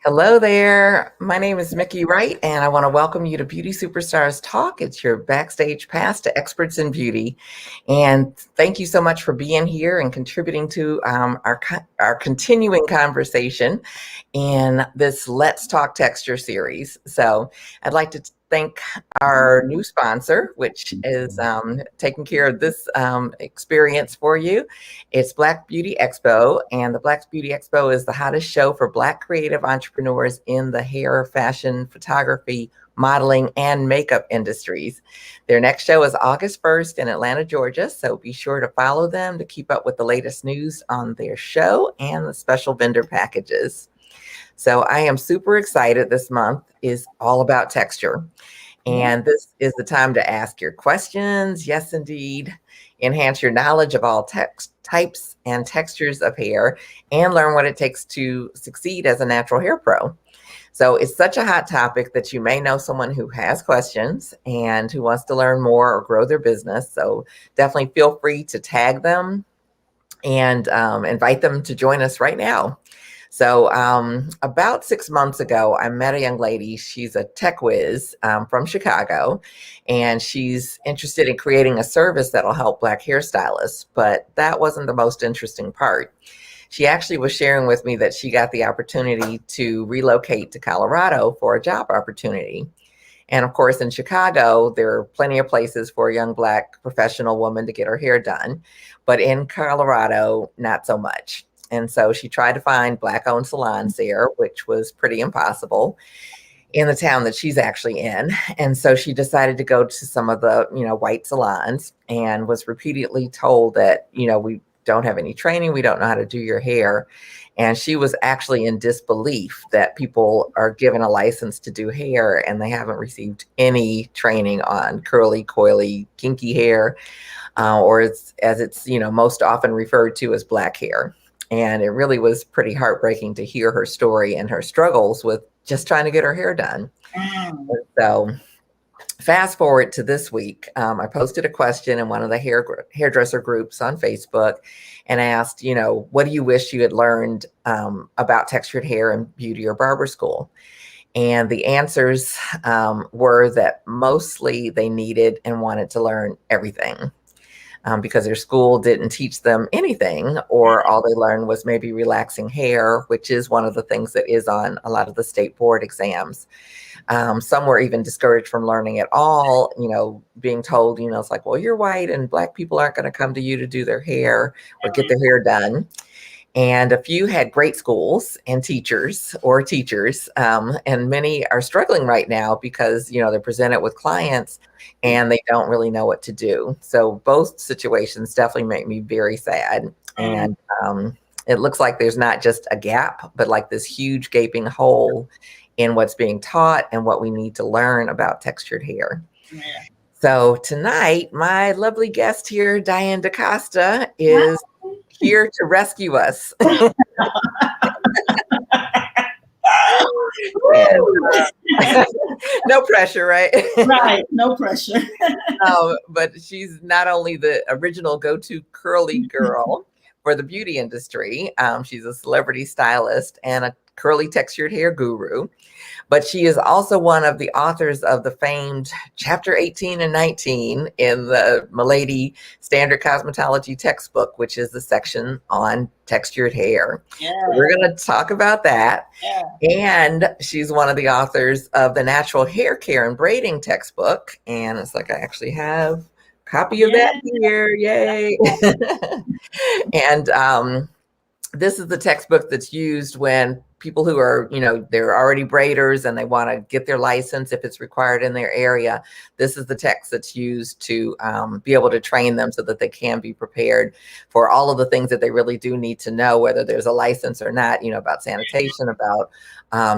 Hello there. My name is Miki Wright, and I want to welcome you to Beauty Superstars Talk. It's your backstage pass to experts in beauty. And thank you so much for being here and contributing to our continuing conversation in this Let's Talk Texture series. So I'd like to thank our new sponsor, which is taking care of this experience for you. It's Black Beauty Expo, and the Black Beauty Expo is the hottest show for Black creative entrepreneurs in the hair, fashion, photography, modeling, and makeup industries. Their next show is August 1st in Atlanta, Georgia, so be sure to follow them to keep up with the latest news on their show and the special vendor packages. So I am super excited. This month is all about texture. And this is the time to ask your questions. Yes, indeed. Enhance your knowledge of all types and textures of hair and learn what it takes to succeed as a natural hair pro. So it's such a hot topic that you may know someone who has questions and who wants to learn more or grow their business. So definitely feel free to tag them and invite them to join us right now. So about 6 months ago, I met a young lady. She's a tech whiz from Chicago, and she's interested in creating a service that'll help Black hairstylists. But that wasn't the most interesting part. She actually was sharing with me that she got the opportunity to relocate to Colorado for a job opportunity. And of course, in Chicago, there are plenty of places for a young Black professional woman to get her hair done. But in Colorado, not so much. And so she tried to find Black-owned salons there, which was pretty impossible in the town that she's actually in. And so she decided to go to some of the, white salons, and was repeatedly told that, we don't have any training. We don't know how to do your hair. And she was actually in disbelief that people are given a license to do hair and they haven't received any training on curly, coily, kinky hair, or as it's, most often referred to as Black hair. And it really was pretty heartbreaking to hear her story and her struggles with just trying to get her hair done. So fast forward to this week, I posted a question in one of the hairdresser groups on Facebook and asked, what do you wish you had learned about textured hair in beauty or barber school? And the answers were that mostly they needed and wanted to learn everything. Because their school didn't teach them anything, or all they learned was maybe relaxing hair, which is one of the things that is on a lot of the state board exams. Some were even discouraged from learning at all, being told, it's like, well, you're white and Black people aren't going to come to you to do their hair or get their hair done. And a few had great schools and teachers, and many are struggling right now because, they're presented with clients and they don't really know what to do. So both situations definitely make me very sad. And it looks like there's not just a gap, but like this huge gaping hole in what's being taught and what we need to learn about textured hair. Yeah. So tonight, my lovely guest here, Diane Da Costa, is here to rescue us. And, no pressure, right? Right, no pressure. But she's not only the original go-to curly girl for the beauty industry, she's a celebrity stylist and a curly textured hair guru, but she is also one of the authors of the famed Chapter 18 and 19 in the Milady Standard Cosmetology textbook, which is the section on textured hair. Yeah. So we're going to talk about that. Yeah. And she's one of the authors of the Natural Hair Care and Braiding textbook. And it's like I actually have a copy of that here. Yay. And this is the textbook that's used when people who are, they're already braiders and they want to get their license if it's required in their area. This is the text that's used to be able to train them so that they can be prepared for all of the things that they really do need to know, whether there's a license or not, about sanitation, about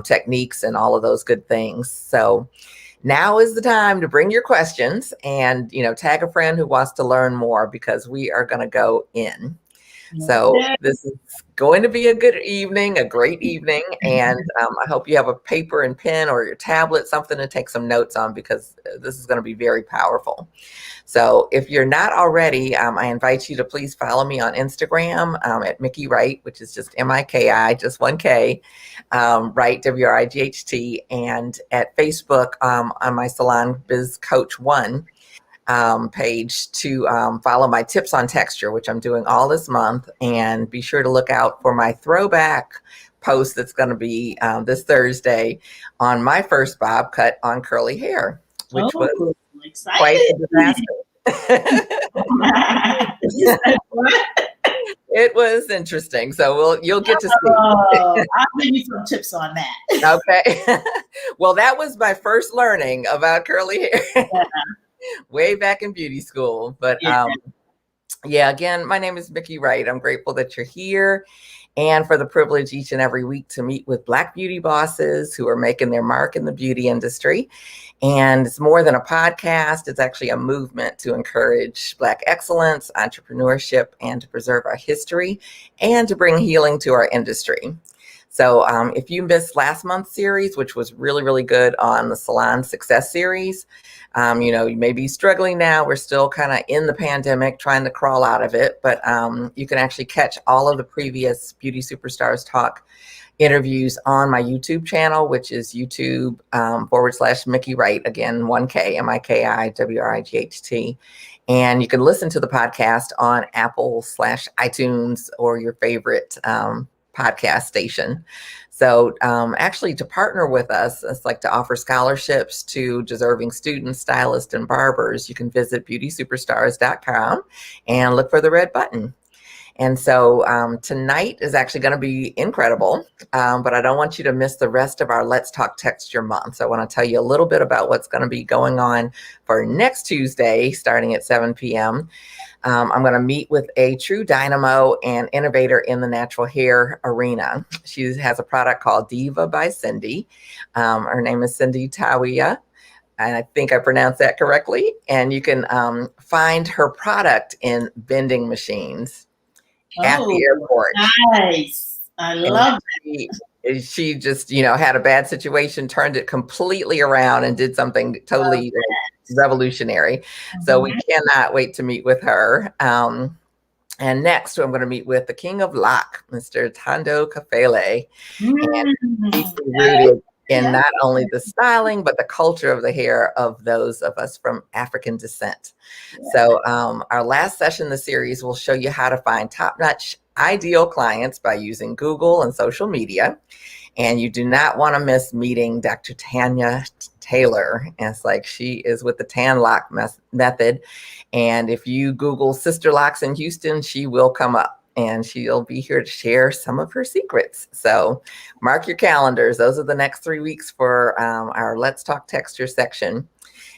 techniques and all of those good things. So now is the time to bring your questions and, tag a friend who wants to learn more, because we are going to go in. So Okay. this is going to be a good evening, a great evening. And I hope you have a paper and pen or your tablet, something to take some notes on, because this is going to be very powerful. So if you're not already, I invite you to please follow me on Instagram at Miki Wright, which is just Miki, just one K, Wright, WRIGHT, and at Facebook on my Salon Biz Coach 1 page to follow my tips on texture, which I'm doing all this month. And be sure to look out for my throwback post that's going to be this Thursday on my first bob cut on curly hair, which was quite a disaster. You said what? It was interesting. So you'll get to see. I'll give you some tips on that. Okay. Well, that was my first learning about curly hair. Yeah. Way back in beauty school. But yeah, again, my name is Miki Wright. I'm grateful that you're here and for the privilege each and every week to meet with Black beauty bosses who are making their mark in the beauty industry. And it's more than a podcast. It's actually a movement to encourage Black excellence, entrepreneurship, and to preserve our history and to bring healing to our industry. So if you missed last month's series, which was really, really good on the Salon Success series, you may be struggling now. We're still kind of in the pandemic, trying to crawl out of it. But you can actually catch all of the previous Beauty Superstars Talk interviews on my YouTube channel, which is YouTube /Miki Wright. Again, 1K, MIKI WRIGHT. And you can listen to the podcast on Apple/iTunes or your favorite podcast station. So actually, to partner with us, it's like to offer scholarships to deserving students, stylists, and barbers. You can visit beautysuperstars.com and look for the red button. And so tonight is actually going to be incredible, but I don't want you to miss the rest of our Let's Talk Texture month. So I want to tell you a little bit about what's going to be going on for next Tuesday, starting at 7 p.m. I'm going to meet with a true dynamo and innovator in the natural hair arena. She has a product called Diva by Cindy. Her name is Cindy Tawia, and I think I pronounced that correctly. And you can find her product in vending machines at the airport. Nice. I love it. She just, had a bad situation, turned it completely around and did something totally revolutionary. So we cannot wait to meet with her. And next, I'm going to meet with the King of Lock, Mr. Tondo Kafele. And he's rooted in not only the styling, but the culture of the hair of those of us from African descent. So our last session in the series will show you how to find top-notch ideal clients by using Google and social media. And you do not want to miss meeting Dr. Tanya Taylor. And it's like she is with the Tan Lock method. And if you Google Sister Locks in Houston, she will come up. And she'll be here to share some of her secrets. So mark your calendars. Those are the next 3 weeks for our Let's Talk Texture section.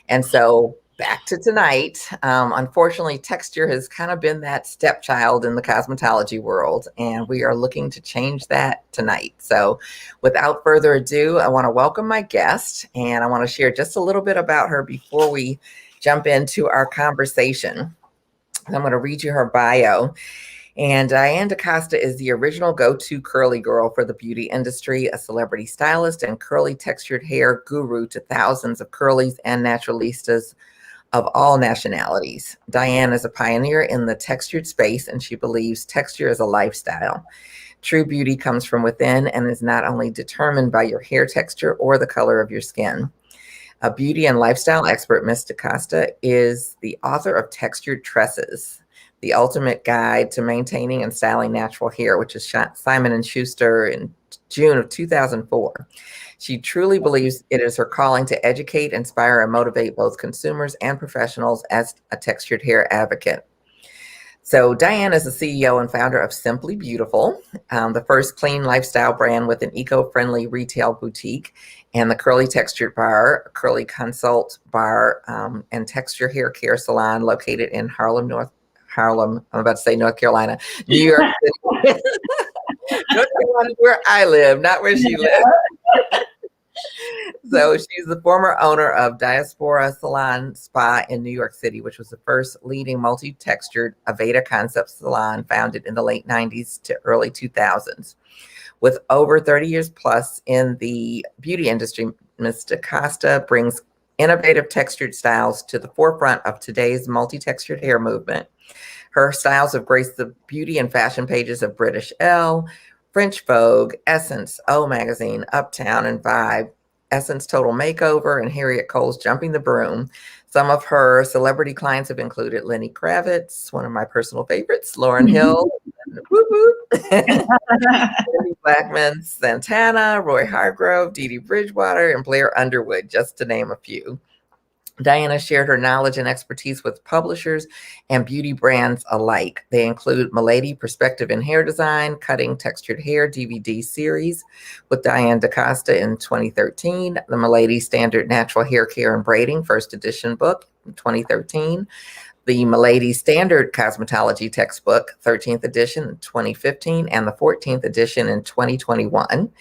And so back to tonight. Unfortunately, texture has kind of been that stepchild in the cosmetology world, and we are looking to change that tonight. So without further ado, I want to welcome my guest, and I want to share just a little bit about her before we jump into our conversation. I'm going to read you her bio. And Diane Da Costa is the original go-to curly girl for the beauty industry, a celebrity stylist and curly textured hair guru to thousands of curlies and naturalistas of all nationalities. Diane is a pioneer in the textured space, and she believes texture is a lifestyle. True beauty comes from within and is not only determined by your hair texture or the color of your skin. A beauty and lifestyle expert, Ms. Da Costa is the author of Textured Tresses, the ultimate guide to maintaining and styling natural hair, which is Simon & Schuster in June of 2004. She truly believes it is her calling to educate, inspire, and motivate both consumers and professionals as a textured hair advocate. So Diane is the CEO and founder of SimpleeBEAUTIFUL, the first clean lifestyle brand with an eco-friendly retail boutique, and the CurlyTexturedBAR, Curly Consult Bar, and Texture Hair Care Salon located in Harlem, I'm about to say North Carolina, New York City. North Carolina is where I live, not where she lives. So she's the former owner of Diaspora Salon Spa in New York City, which was the first leading multi-textured Aveda Concept salon founded in the late 90s to early 2000s. With over 30 years plus in the beauty industry, Ms. Da Costa brings innovative textured styles to the forefront of today's multi-textured hair movement. Her styles have graced the beauty and fashion pages of British Elle, French Vogue, Essence, O Magazine, Uptown, and Vibe, Essence Total Makeover, and Harriet Cole's Jumping the Broom. Some of her celebrity clients have included Lenny Kravitz, one of my personal favorites, Lauryn Hill, whoop, whoop. Blackman, Santana, Roy Hargrove, Dee Dee Bridgewater, and Blair Underwood, just to name a few. Diana shared her knowledge and expertise with publishers and beauty brands alike. They include Milady Perspective in Hair Design, Cutting Textured Hair DVD series with Diane Da Costa in 2013, the Milady Standard Natural Hair Care and Braiding first edition book in 2013, the Milady Standard Cosmetology textbook, 13th edition in 2015, and the 14th edition in 2021,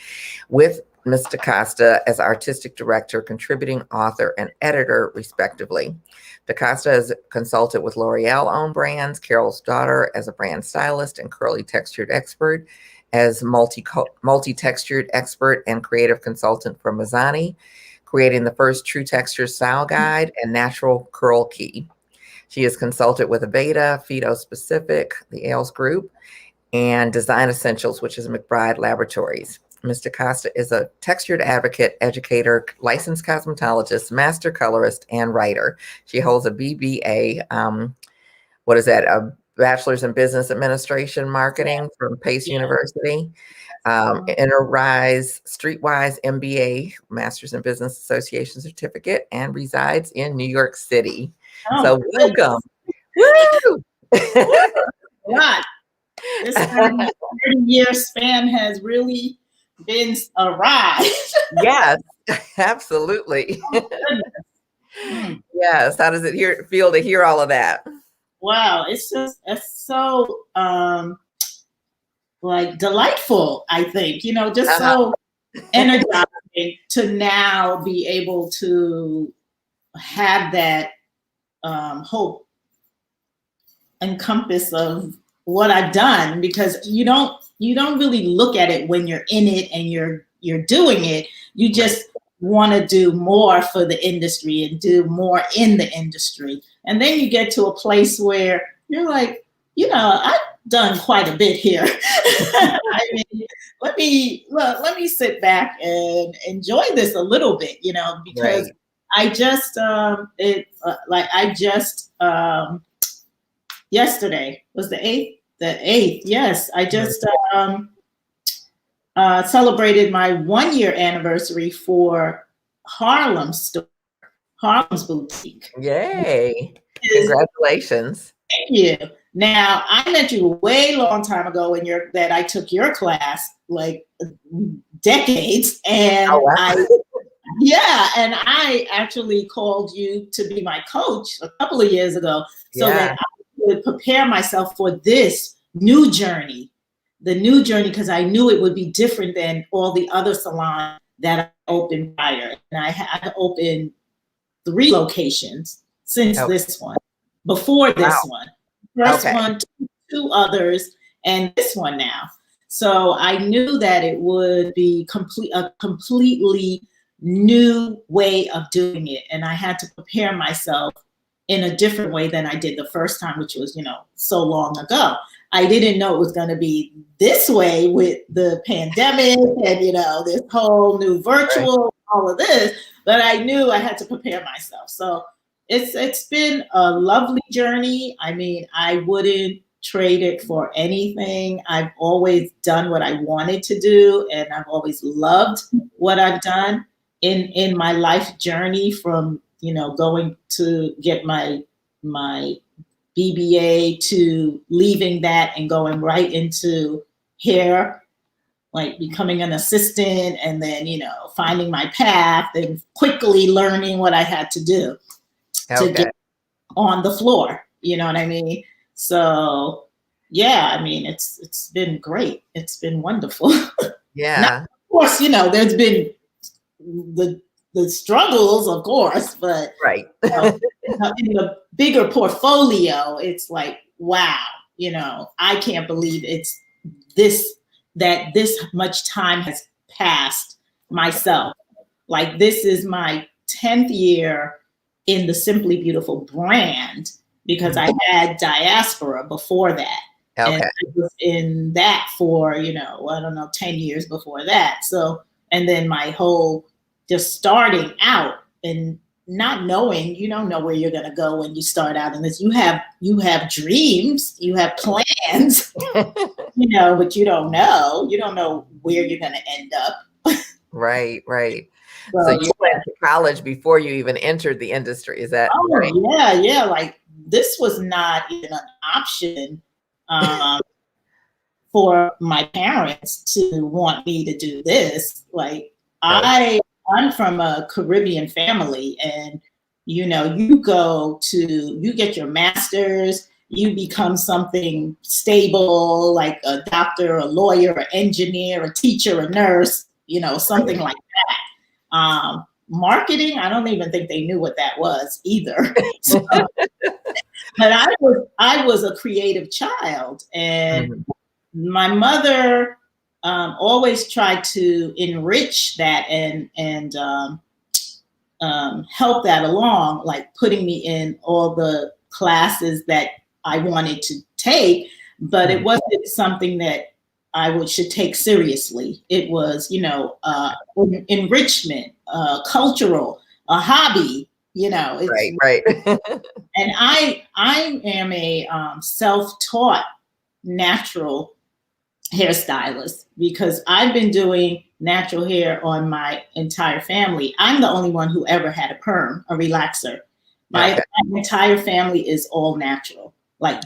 with Ms. Da Costa as artistic director, contributing author, and editor, respectively. Da Costa has consulted with L'Oreal-owned brands, Carol's Daughter as a brand stylist, and Curly Textured Expert as multi-textured expert and creative consultant for Mazzani, creating the first True Texture Style Guide and Natural Curl Key. She has consulted with Aveda, Fido Specific, the Ailes Group, and Design Essentials, which is McBride Laboratories. Ms. Da Costa is a textured advocate, educator, licensed cosmetologist, master colorist, and writer. She holds a BBA, a Bachelor's in Business Administration Marketing from Pace University, Enterprise Streetwise MBA, Master's in Business Association certificate, and resides in New York City. So welcome. Woo! Wow. This 30-year span has really been a ride. Yes, absolutely. Yes. How does it feel to hear all of that? Wow, it's so like delightful, I think, just so energizing to now be able to have that hope encompass of what I've done, because you don't really look at it when you're in it and you're doing it. You just want to do more for the industry and do more in the industry. And then you get to a place where you're like, I've done quite a bit here. I mean, let me sit back and enjoy this a little bit, because I just yesterday was the 8th. Yes, I just celebrated my 1-year anniversary for Harlem's boutique. Yay! Congratulations! Thank you. Now, I met you way long time ago that I took your class, like decades, and oh, wow. and I actually called you to be my coach a couple of years ago, so that I would prepare myself for this new journey, because I knew it would be different than all the other salons that I opened prior. And I had opened 3 locations since this one, before this one. First one, 2 others, and this one now. So I knew that it would be a completely new way of doing it. And I had to prepare myself in a different way than I did the first time, which was, so long ago. I didn't know it was going to be this way with the pandemic and, this whole new virtual, all of this, but I knew I had to prepare myself. So it's been a lovely journey. I mean, I wouldn't trade it for anything. I've always done what I wanted to do, and I've always loved what I've done in my life journey, from going to get my BBA to leaving that and going right into hair, like becoming an assistant, and then finding my path and quickly learning what I had to do to get on the floor. You know what I mean? So yeah, I mean, it's been great. It's been wonderful. Yeah. Now, of course, there's been the the struggles, of course, but right. In the bigger portfolio, it's like, wow, I can't believe it's that this much time has passed myself. Like, this is my 10th year in the Simply Beautiful brand, because I had Diaspora before that. Okay. And I was in that for, I don't know, 10 years before that. So, and then my whole just starting out and not knowing, you don't know where you're going to go when you start out in this. You have dreams, you have plans, but you don't know where you're going to end up. Right. So you went to college before you even entered the industry. Is that right? Yeah. Like, this was not even an option for my parents to want me to do this. Like, I'm from a Caribbean family, and you get your master's, you become something stable, like a doctor, a lawyer, an engineer, a teacher, a nurse, something like that. Marketing, I don't even think they knew what that was either. So, but I was a creative child, and my mother always tried to enrich that and help that along, like putting me in all the classes that I wanted to take, but it wasn't something that I should take seriously. It was, enrichment, cultural, a hobby, Right. And I am a self-taught natural hairstylist, because I've been doing natural hair on my entire family. I'm the only one who ever had a perm, a relaxer. My entire family is all natural, like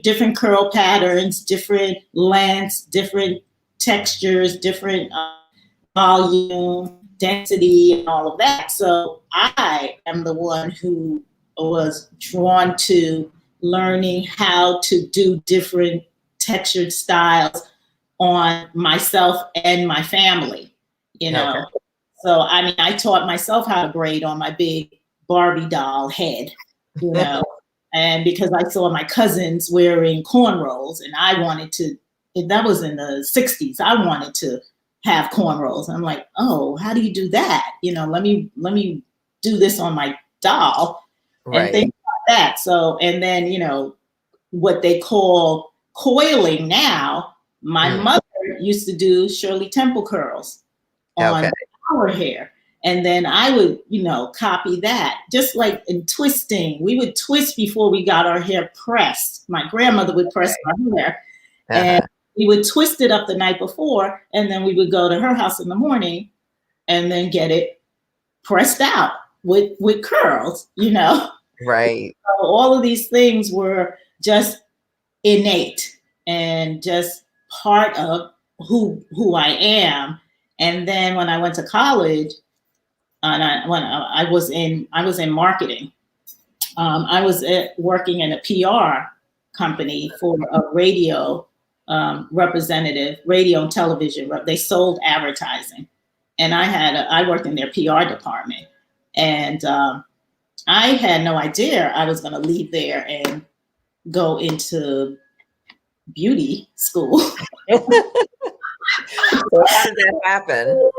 different curl patterns, different lengths, different textures, different volume, density, and all of that. So I am the one who was drawn to learning how to do different textured styles on myself and my family, So, I taught myself how to braid on my big Barbie doll head, and because I saw my cousins wearing cornrows, and I wanted to, that was in the 60s, I wanted to have cornrows. I'm like, oh, how do you do that? Let me do this on my doll and things like that. So, and then, what they call coiling now, my mother used to do Shirley Temple curls on our hair. And then I would, copy that, just like in twisting. We would twist before we got our hair pressed. My grandmother would press our hair, and we would twist it up the night before, and then we would go to her house in the morning and then get it pressed out with curls, Right. So all of these things were just innate and just part of who I am. And then when I went to college, and when I was in marketing, I was working in a PR company for a radio representative, radio and television. They sold advertising, and I worked in their PR department, and I had no idea I was going to leave there and go into beauty school. So how did that happen?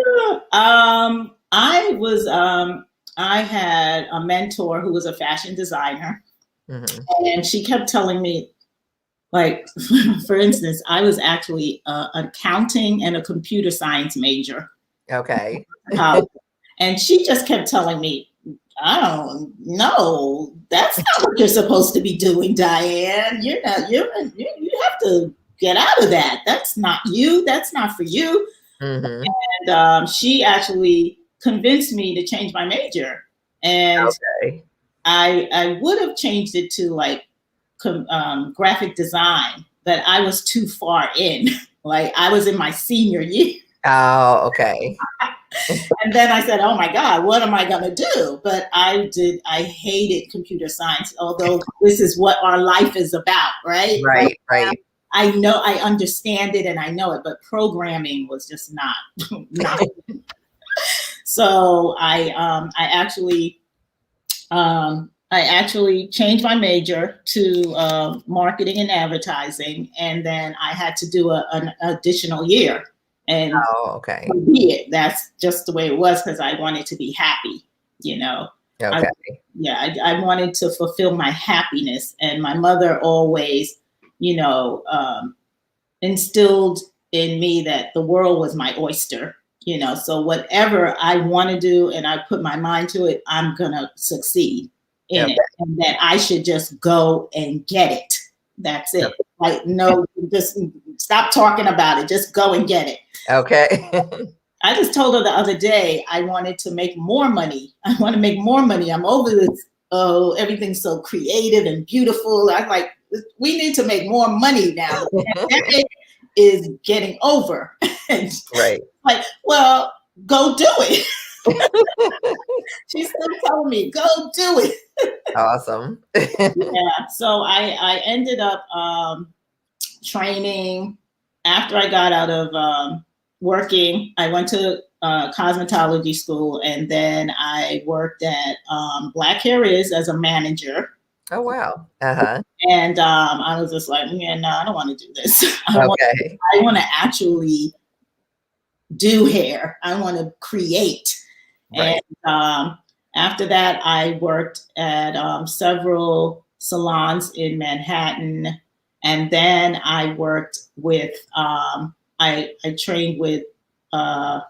I had a mentor who was a fashion designer, and she kept telling me, like, for instance, I was actually an accounting and a computer science major. Okay. And she just kept telling me, I don't know, that's not what you're supposed to be doing, Diane. You have to get out of that. That's not you. That's not for you. And she actually convinced me to change my major. And I would have changed it to like graphic design, but I was too far in. Like, I was in my senior year. Oh, okay. And then I said, oh my God, what am I going to do? But I hated computer science, although this is what our life is about, right? Right. I know, I understand it and I know it, but programming was just not. So I actually changed my major to marketing and advertising, and then I had to do an additional year. And okay. That's just the way it was because I wanted to be happy, you know. Okay. I wanted to fulfill my happiness, and my mother always, you know, instilled in me that the world was my oyster, you know. So whatever I want to do and I put my mind to it, I'm gonna succeed in it, and that I should just go and get it. That's it. Like, no, just stop talking about it. Just go and get it. Okay. I just told her the other day I wanted to make more money. I want to make more money. I'm over this. Oh, everything's so creative and beautiful. I'm like, we need to make more money now. The pandemic is getting over. Right. Like, well, go do it. She's still telling me, go do it. Awesome. Yeah. So I ended up training after I got out of working. I went to cosmetology school, and then I worked at Black Hair Is as a manager. Oh, wow. And I was just like, yeah, no, I don't want to do this. I want to actually do hair. I want to create. Right. And after that, I worked at several salons in Manhattan. And then I worked with, I trained with oh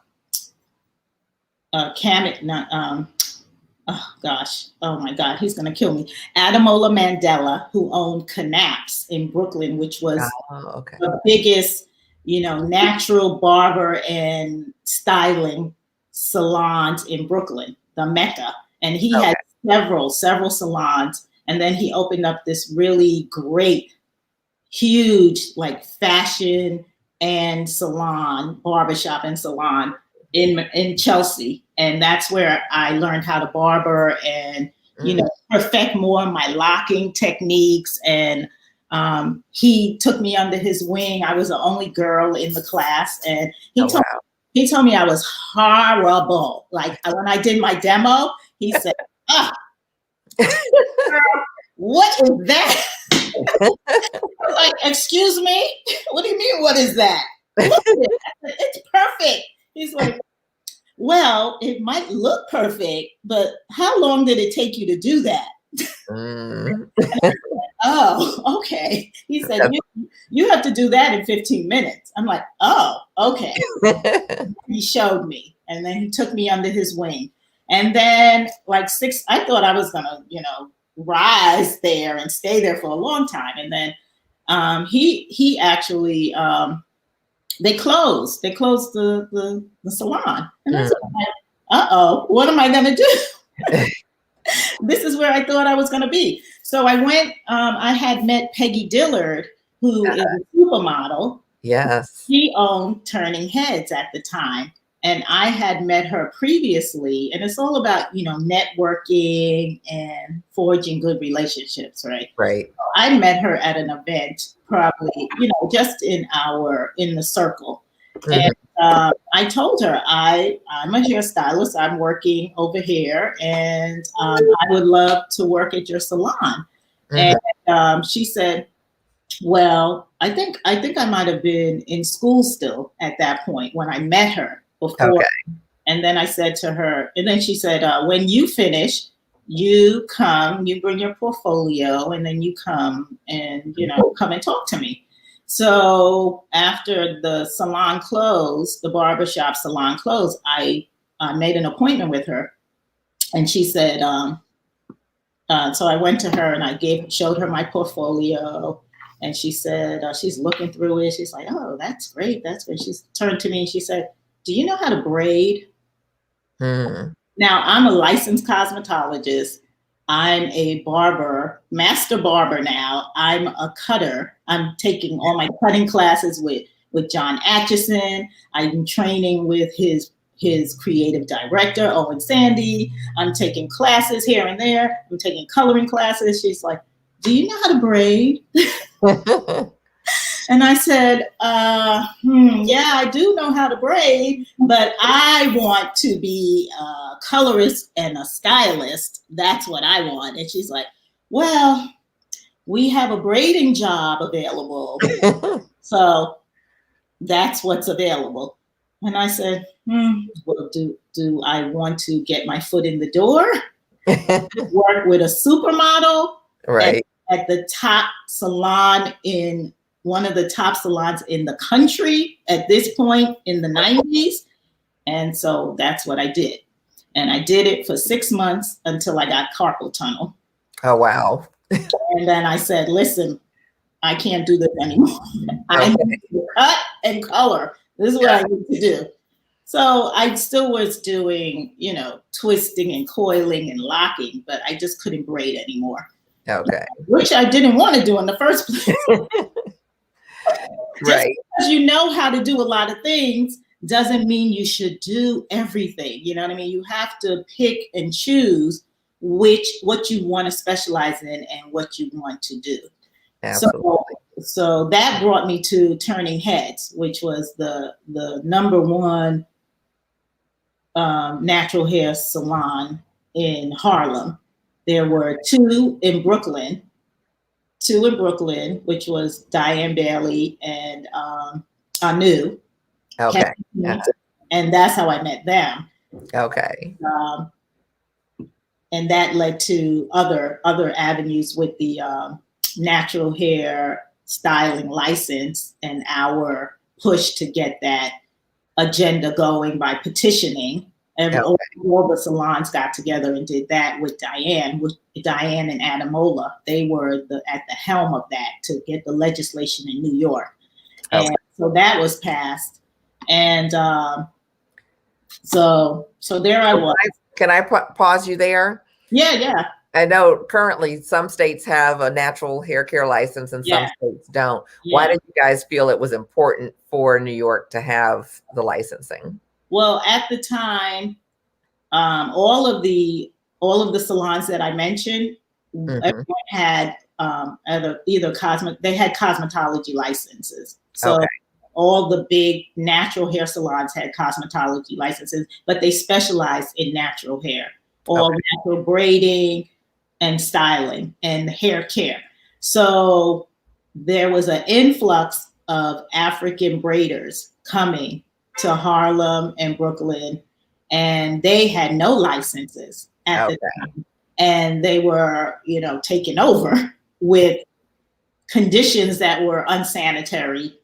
my God, he's gonna kill me. Adamola Mandela, who owned Knapp's in Brooklyn, which was the biggest, you know, natural barber and styling salons in Brooklyn, the Mecca. And he had several salons. And then he opened up this really great, huge, like fashion and salon, barbershop and salon in Chelsea. And that's where I learned how to barber and, you know, perfect more of my locking techniques. And he took me under his wing. I was the only girl in the class. And he told me I was horrible. Like, when I did my demo, he said, what is that? Like, excuse me? What do you mean, what is that? It's perfect. He's like, well, it might look perfect, but how long did it take you to do that? Oh, okay. He said, you have to do that in 15 minutes. I'm like, oh, okay. He showed me, and then he took me under his wing. And then I thought I was gonna, you know, rise there and stay there for a long time. And then he actually, they closed the salon. And I was like, uh-oh, what am I gonna do? This is where I thought I was gonna be. So I went, I had met Peggy Dillard, who is a supermodel. Yes. She owned Turning Heads at the time. And I had met her previously, and it's all about, you know, networking and forging good relationships, right? Right. So I met her at an event, probably, you know, just in the circle. And I told her, I'm a hairstylist. I'm working over here, and I would love to work at your salon. And she said, well, I think I might have been in school still at that point when I met her before. And then I said to her, and then she said, when you finish, you bring your portfolio, and then you come and, you know, come and talk to me. So after the salon closed, the barbershop salon closed, I made an appointment with her. And she said, so I went to her and I showed her my portfolio. And she said, she's looking through it. She's like, oh, that's great. That's great. She turned to me and she said, do you know how to braid? Now, I'm a licensed cosmetologist. I'm a barber, master barber now. I'm a cutter. I'm taking all my cutting classes with John Atchison. I'm training with his creative director, Owen Sandy. I'm taking classes here and there. I'm taking coloring classes. She's like, do you know how to braid? And I said, yeah, I do know how to braid, but I want to be a colorist and a stylist. That's what I want. And she's like, well, we have a braiding job available. So that's what's available. And I said, well, do I want to get my foot in the door, work with a supermodel, right, at the top salon in one of the top salons in the country at this point in the 90s? And so that's what I did. And I did it for 6 months until I got carpal tunnel. Oh, wow. And then I said, listen, I can't do this anymore. I need to cut and color. This is what I need to do. So I still was doing, you know, twisting and coiling and locking, but I just couldn't braid anymore. Okay. Which I didn't want to do in the first place. Right. Because you know how to do a lot of things doesn't mean you should do everything. You know what I mean? You have to pick and choose what you want to specialize in and what you want to do. Absolutely. So that brought me to Turning Heads, which was the #1 natural hair salon in Harlem. There were two in Brooklyn, which was Diane Bailey and Anu. Okay. And that's how I met them. Okay. And that led to other avenues with the natural hair styling license and our push to get that agenda going by petitioning. And all the salons got together and did that with Diane and Adamola. They were at the helm of that to get the legislation in New York. And so that was passed. And so there I was. Can I pause you there? Yeah. I know currently some states have a natural hair care license and some states don't. Why did you guys feel it was important for New York to have the licensing? Well, at the time, all of the salons that I mentioned, everyone had they had cosmetology licenses. So all the big natural hair salons had cosmetology licenses, but they specialized in natural hair, all natural braiding and styling and hair care. So there was an influx of African braiders coming to Harlem and Brooklyn, and they had no licenses at the time. And they were, you know, taken over with conditions that were unsanitary,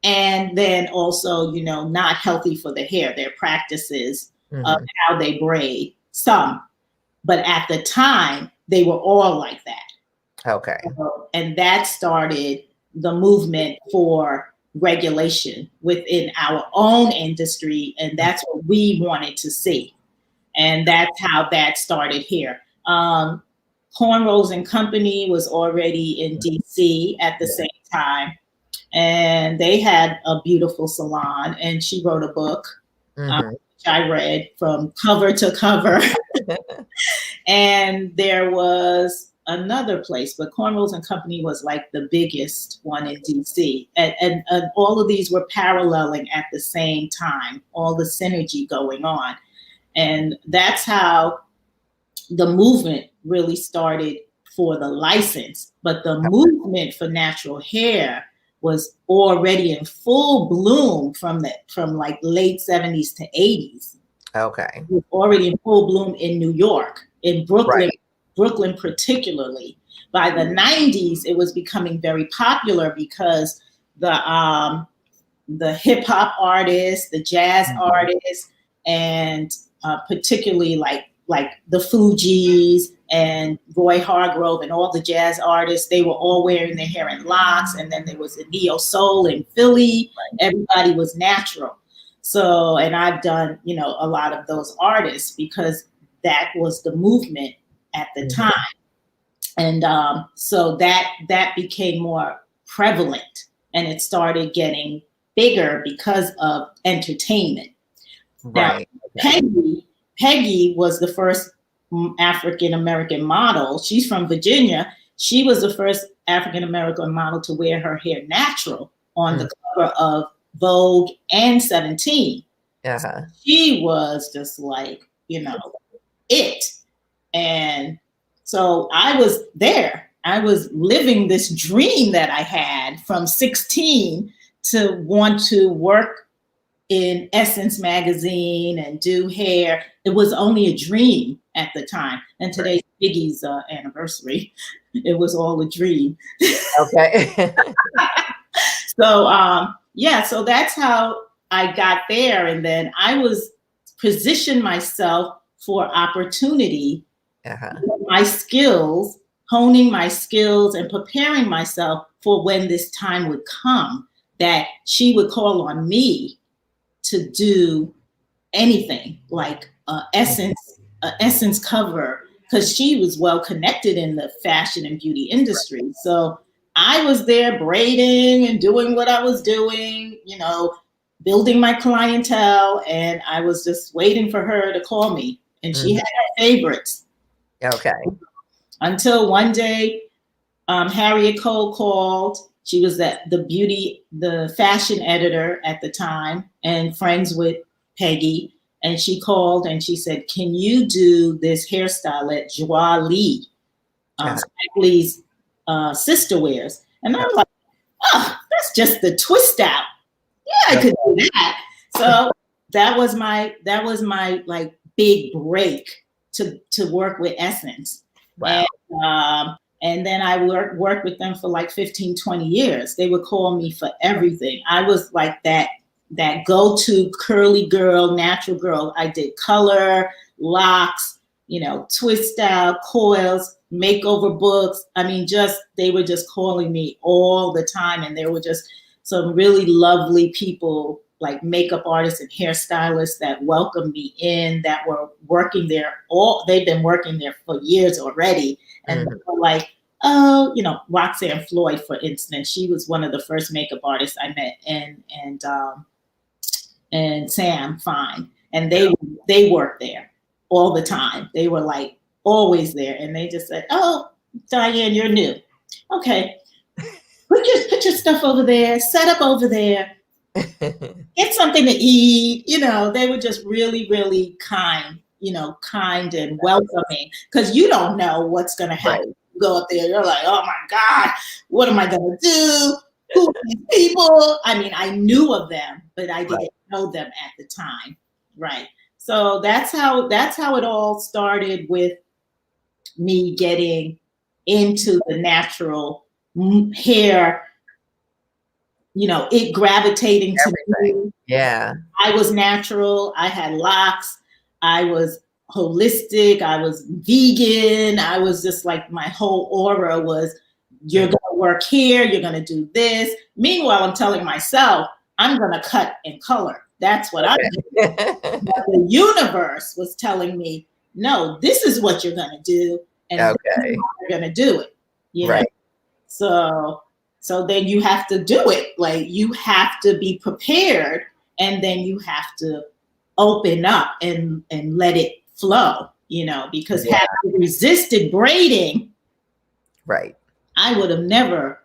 and then also, you know, not healthy for the hair, their practices of how they braid, some. But at the time, they were all like that. Okay. And that started the movement for regulation within our own industry, and that's what we wanted to see. And that's how that started here. Cornrows and Company was already in DC at the same time, and they had a beautiful salon, and she wrote a book, which I read from cover to cover. And there was another place, but Cornrows and Company was like the biggest one in DC. And all of these were paralleling at the same time, all the synergy going on. And that's how the movement really started for the license. But the movement for natural hair was already in full bloom from like late 70s to 80s. Okay. It was already in full bloom in New York, in Brooklyn, Brooklyn particularly. By the 90s, it was becoming very popular because the hip hop artists, the jazz artists, and particularly like the Fugees and Roy Hargrove and all the jazz artists, they were all wearing their hair in locks. And then there was a neo soul in Philly. Everybody was natural. So, and I've done, you know, a lot of those artists because that was the movement at the time. And so that became more prevalent, and it started getting bigger because of entertainment. Now, Peggy was the first African-American model. She's from Virginia. She was the first African-American model to wear her hair natural on the cover of Vogue and 17. Uh-huh. She was just like, it. And so I was there. I was living this dream that I had from 16 to want to work in Essence magazine and do hair. It was only a dream at the time. And today's Biggie's anniversary. It was all a dream. Okay. So, so that's how I got there. And then I was positioned myself for opportunity, my skills, honing my skills and preparing myself for when this time would come that she would call on me to do anything like Essence cover, because she was well connected in the fashion and beauty industry. So I was there braiding and doing what I was doing, building my clientele, and I was just waiting for her to call me. And she had her favorites. Okay. Until one day, Harriet Cole called. She was the fashion editor at the time and friends with Peggy. And she called and she said, "Can you do this hairstyle at Joie Lee, Lee's sister wears?" And I'm like, "Oh, that's just the twist out. Yeah, I could do that." So that was my like big break to work with Essence. Wow. And then I worked with them for like 15, 20 years. They would call me for everything. I was like that go-to curly girl, natural girl. I did color, locks, twist out, coils, makeover books. I mean, they were just calling me all the time. And there were just some really lovely people, like makeup artists and hairstylists, that welcomed me in, that were working there. They've been working there for years already. And they were like, oh, Roxanne Floyd, for instance, she was one of the first makeup artists I met, and Sam Fine. And they worked there all the time. They were like always there. And they just said, "Oh, Diane, you're new. Okay. Put your stuff over there, set up over there, get something to eat." They were just really, really kind and welcoming, because you don't know what's going to happen. Right. You go up there, you're like, "Oh my God, what am I going to do? Who are these people?" I mean, I knew of them, but I didn't know them at the time. Right. So that's how it all started, with me getting into the natural hair, it gravitating to me. Yeah. I was natural. I had locks. I was holistic. I was vegan. I was just like, my whole aura was, you're going to work here. You're going to do this. Meanwhile, I'm telling myself, I'm going to cut and color. That's what I'm doing. But the universe was telling me, no, this is what you're going to do. And this is how you're going to do it. Right. So then you have to do it. Like, you have to be prepared, and then you have to open up and let it flow, because had I resisted braiding, I would have never,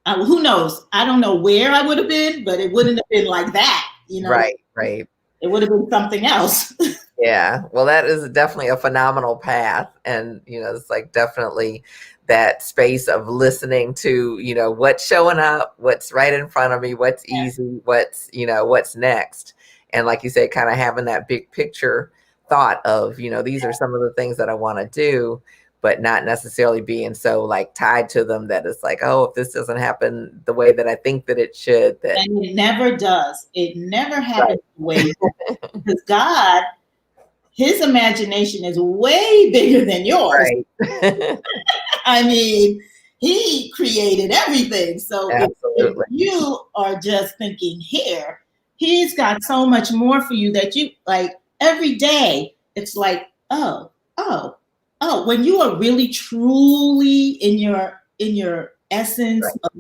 who knows? I don't know where I would have been, but it wouldn't have been like that, Right. It would have been something else. Yeah. Well, that is definitely a phenomenal path. And, it's like definitely that space of listening to, what's showing up, what's right in front of me, what's easy, what's next. And like you said, kind of having that big picture thought of, these are some of the things that I want to do, but not necessarily being so like tied to them that it's like, oh, if this doesn't happen the way that I think that it should. And it never does. It never happens the way, because God, his imagination is way bigger than yours. Right. I mean, he created everything. So if you are just thinking here, he's got so much more for you that you like every day. It's like, oh, when you are really truly in your essence of,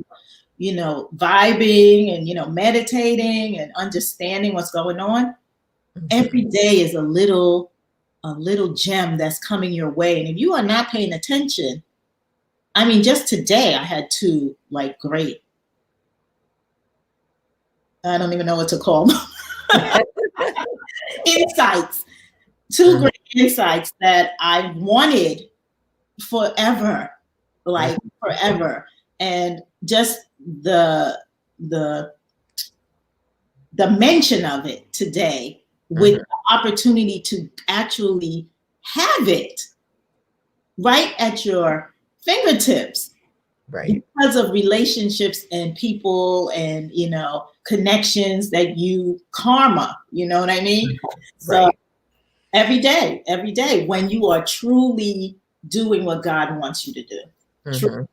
vibing and, meditating and understanding what's going on, every day is a little gem that's coming your way. And if you are not paying attention, I mean, just today I had two like great I don't even know what to call them. Insights, two great insights that I wanted forever, like forever. And just the mention of it today with the opportunity to actually have it right at your fingertips. Right. Because of relationships and people and, connections that karma, you know what I mean? So every day, when you are truly doing what God wants you to do, truly,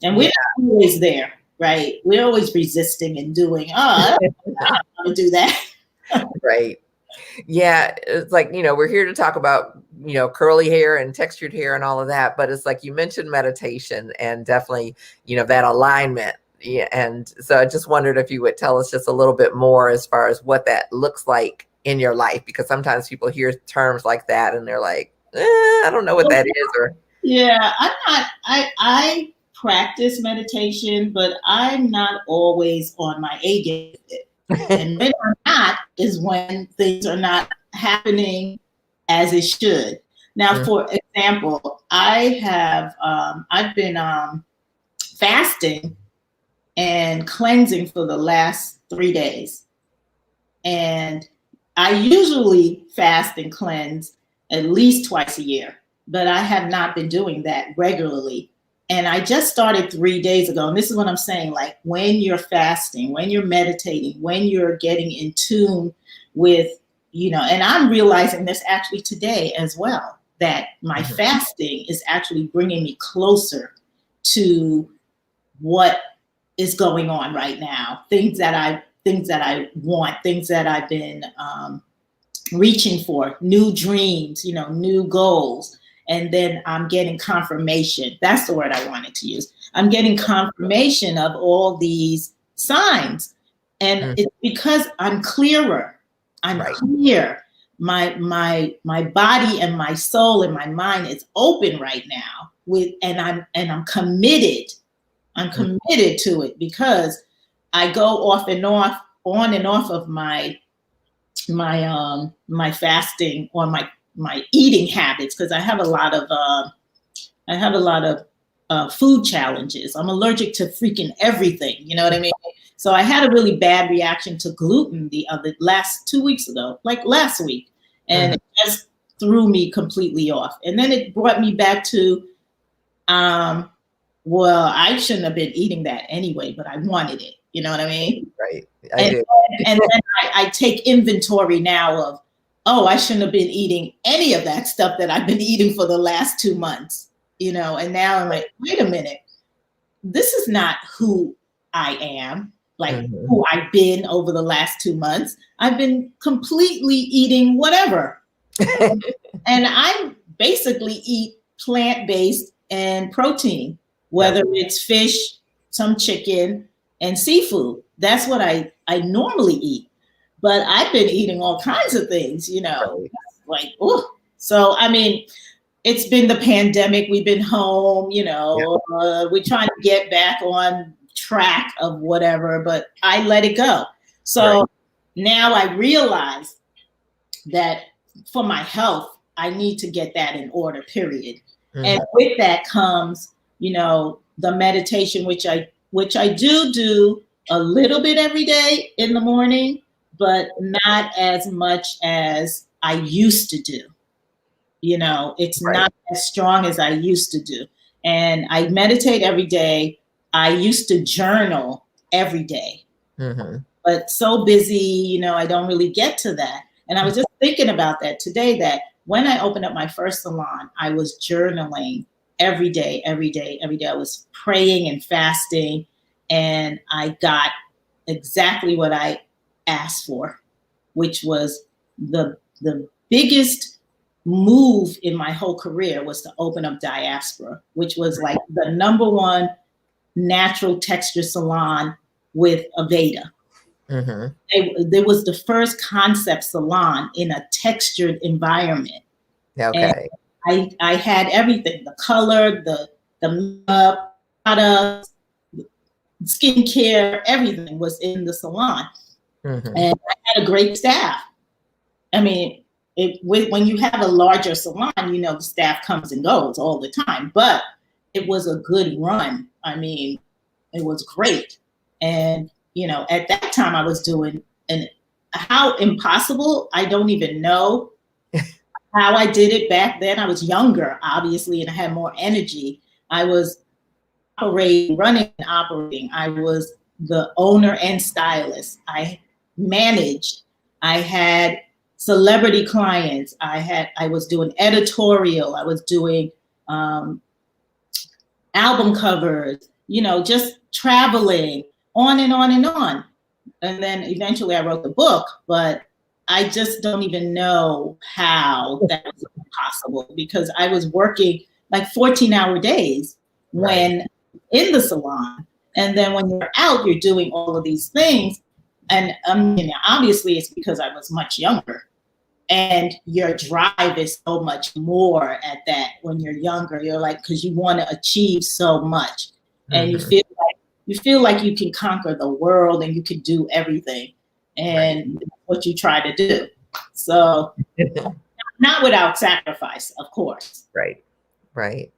and we're not always there, right? We're always resisting and doing, I don't want to do that. Right. Yeah, it's like, we're here to talk about, curly hair and textured hair and all of that. But it's like you mentioned meditation and definitely, that alignment. Yeah. And so I just wondered if you would tell us just a little bit more as far as what that looks like in your life, because sometimes people hear terms like that and they're like, I don't know what that is. Or yeah, I practice meditation, but I'm not always on my A game. And when I'm not is when things are not happening as it should. Now, for example, I've been fasting and cleansing for the last 3 days. And I usually fast and cleanse at least twice a year, but I have not been doing that regularly. And I just started 3 days ago. And this is what I'm saying, like when you're fasting, when you're meditating, when you're getting in tune with, and I'm realizing this actually today as well, that my fasting is actually bringing me closer to what is going on right now, things that I want, things that I've been reaching for, new dreams, new goals. And then I'm getting confirmation. That's the word I wanted to use. I'm getting confirmation of all these signs. And it's because I'm clearer. I'm clear. My body and my soul and my mind is open right now and I'm committed. I'm committed to it because I go on and off of my fasting or my eating habits, because I have a lot of food challenges. I'm allergic to freaking everything. You know what I mean? So I had a really bad reaction to gluten the last 2 weeks ago, like last week, and it just threw me completely off. And then it brought me back to, well, I shouldn't have been eating that anyway, but I wanted it. You know what I mean? Right. And then I take inventory now of, I shouldn't have been eating any of that stuff that I've been eating for the last 2 months, and now I'm like, wait a minute, this is not who I am, like who I've been over the last 2 months. I've been completely eating whatever. And I basically eat plant-based and protein, whether it's fish, some chicken, and seafood. That's what I normally eat. But I've been eating all kinds of things, like, oh. So, I mean, it's been the pandemic. We've been home, we're trying to get back on track of whatever, but I let it go. So now I realize that for my health, I need to get that in order, period. And with that comes, the meditation, which I do a little bit every day in the morning, but not as much as I used to do. It's not as strong as I used to do. And I meditate every day. I used to journal every day, but so busy, I don't really get to that. And I was just thinking about that today, that when I opened up my first salon, I was journaling every day. I was praying and fasting, and I got exactly what I asked for, which was the biggest move in my whole career was to open up Dyaspora, which was like the #1 natural texture salon with Aveda. There was the first concept salon in a textured environment. Okay. And I had everything, the color, the makeup, products, skincare, everything was in the salon. And I had a great staff. I mean, when you have a larger salon, you know, the staff comes and goes all the time, but it was a good run. I mean, it was great. And, you know, at that time I was doing, and how impossible, I don't even know how I did it back then. I was younger, obviously, and I had more energy. I was running and operating. I was the owner and stylist. I managed. I had celebrity clients. I was doing editorial. I was doing album covers, you know, just traveling, on and on and on. And then eventually I wrote the book, but I just don't even know how that was possible, because I was working like 14-hour days when in the salon. And then when you're out, you're doing all of these things. And obviously it's because I was much younger, and your drive is so much more at that when you're younger. You're like, because you want to achieve so much, and you feel like you can conquer the world and you can do everything, and what you try to do. So not without sacrifice, of course. Right.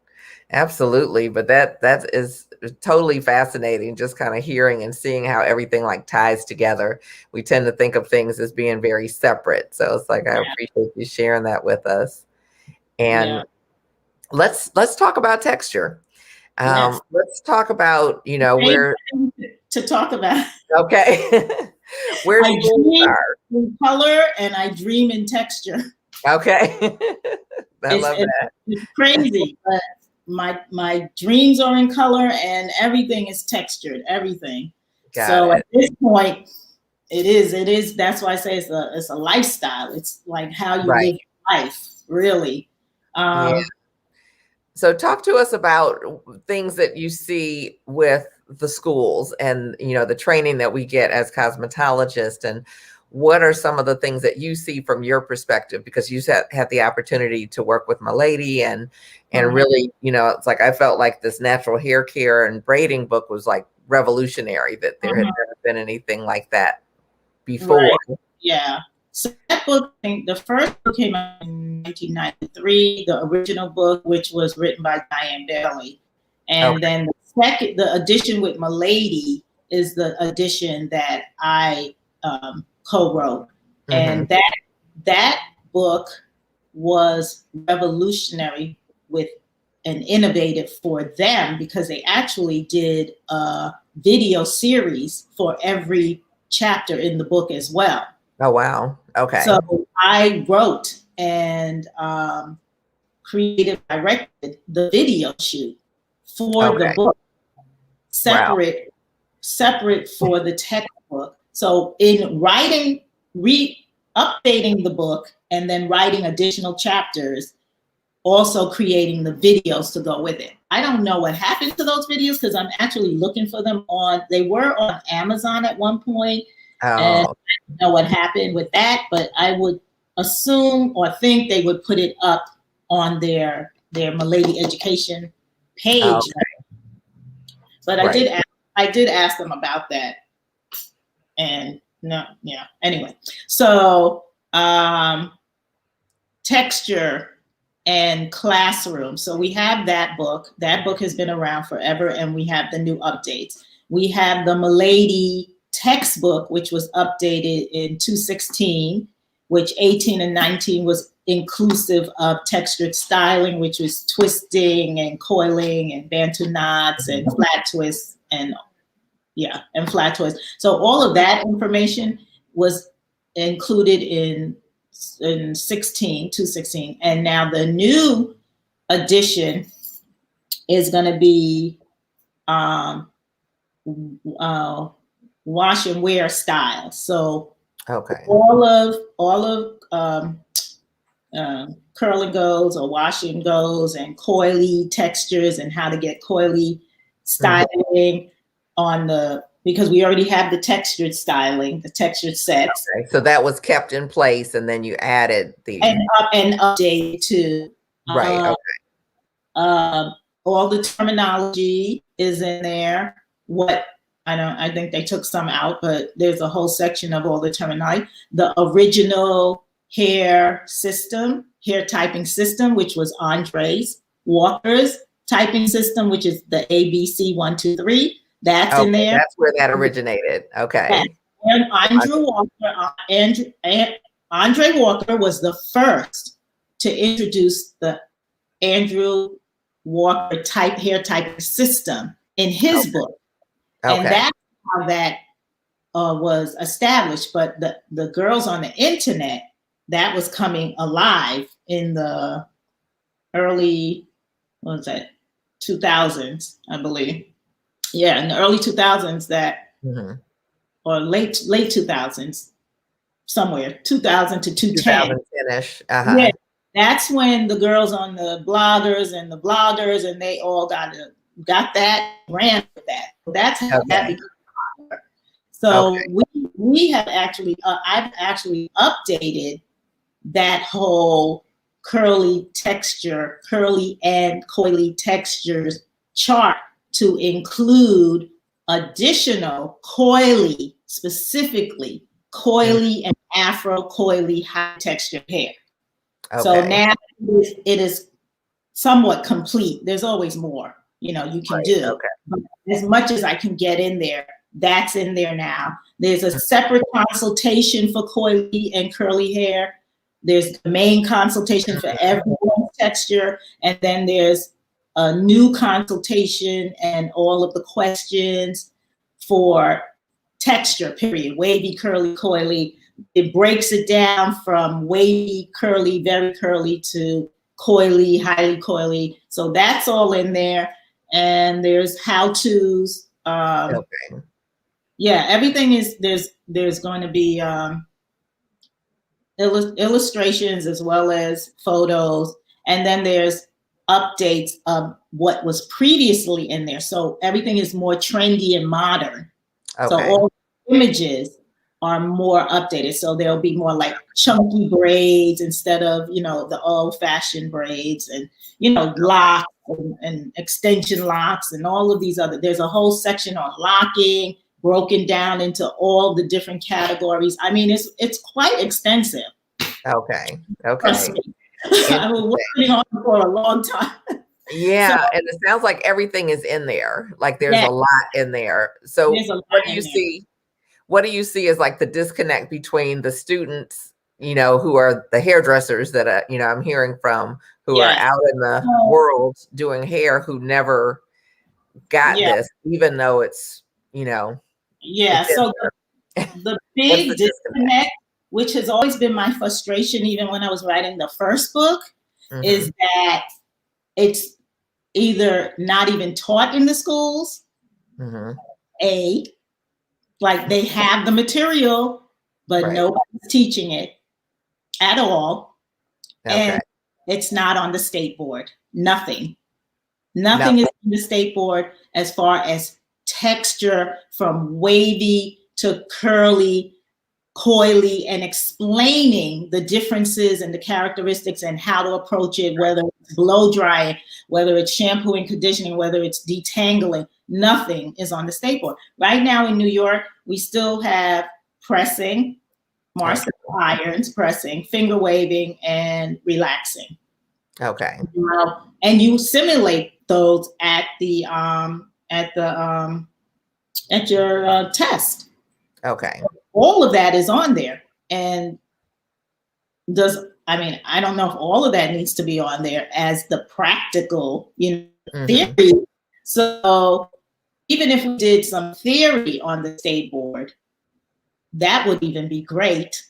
Absolutely. But that is totally fascinating, just kind of hearing and seeing how everything like ties together. We tend to think of things as being very separate. So it's like, I appreciate you sharing that with us. And let's talk about texture. Let's talk about, you know, where to talk about. Okay. Where I dream in color and I dream in texture. Okay. I love that. It's crazy, but my dreams are in color and everything is textured, everything. At this point, it is. That's why I say it's a lifestyle. It's like how you live your life, really. So talk to us about things that you see with the schools and, you know, the training that we get as cosmetologists, and what are some of the things that you see from your perspective, because you had the opportunity to work with my lady and really, you know, it's like, I felt like this natural hair care and braiding book was like revolutionary, that there had never been anything like that before. Yeah. So that book, the first book came out in 1993, the original book, which was written by Diane Da. And then the edition with my lady is the edition that I co-wrote. And that book was revolutionary with and innovative for them, because they actually did a video series for every chapter in the book as well. Oh, wow. Okay. So I wrote and created, directed the video shoot for the book, separate for the textbook. So in writing, updating the book, and then writing additional chapters, also creating the videos to go with it. I don't know what happened to those videos, because I'm actually looking for them they were on Amazon at one point. And I don't know what happened with that, but I would assume or think they would put it up on their Milady Education page. But I did ask them about that. And anyway. So texture and classroom. So we have that book. That book has been around forever, and we have the new updates. We have the Milady textbook, which was updated in 2016, which 18 and 19 was inclusive of textured styling, which was twisting and coiling and bantu knots and flat twists and flat twists. So all of that information was included in 2016, and now the new edition is going to be wash and wear style. So all of curl and goes or wash and goes and coily textures and how to get coily styling because we already have the textured styling, the textured sets. So that was kept in place, and then you added the and updated too. All the terminology is in there. What I think they took some out, but there's a whole section of all the terminology. The original hair typing system, which was Walker's typing system, which is the ABC 1, 2, 3. That's in there. That's where that originated. Okay. And Andre Walker was the first to introduce the Andrew Walker hair typing system in his book. And that's how that was established. But the girls on the internet, that was coming alive in the early, 2000s, I believe. Yeah, in the early 2000s or late 2000s, somewhere, 2000 to 2010. 2010-ish. Yeah, that's when the girls on the bloggers and they all got that, ran with that. That's how that became popular. So we have actually, I've actually updated that whole curly and coily textures chart to include additional coily, specifically coily and afro coily high textured hair. So now it is somewhat complete. There's always more, you can do. But as much as I can get in there, that's in there now. There's a separate consultation for coily and curly hair. There's the main consultation for everyone's texture. And then there's a new consultation and all of the questions for texture, period. Wavy, curly, coily. It breaks it down from wavy, curly, very curly to coily, highly coily. So that's all in there. And there's how-tos. Yeah, everything is, there's going to be illustrations as well as photos. And then there's updates of what was previously in there. So everything is more trendy and modern. So all the images are more updated. So there'll be more like chunky braids instead of, the old fashioned braids and, locks and extension locks and all of these there's a whole section on locking, broken down into all the different categories. I mean, it's quite extensive. Okay. I've been working on it for a long time. Yeah, so, and it sounds like everything is in there. Like there's a lot in there. So what do you see? What do you see as like the disconnect between the students, who are the hairdressers that I'm hearing from, who are out in the world doing hair, who never got this, even though it's, it's so the big disconnect, which has always been my frustration, even when I was writing the first book, is that it's either not even taught in the schools, like they have the material, but nobody's teaching it at all. And it's not on the state board. Nothing is on the state board as far as texture from wavy to curly, coily, and explaining the differences and the characteristics and how to approach it, whether it's blow drying, whether it's shampooing, conditioning, whether it's detangling. Nothing is on the state board. Right now in New York, we still have pressing, Marcel irons, pressing, finger waving, and relaxing. And you simulate those at your test. All of that is on there. And I don't know if all of that needs to be on there as the practical, theory. So even if we did some theory on the state board, that would even be great,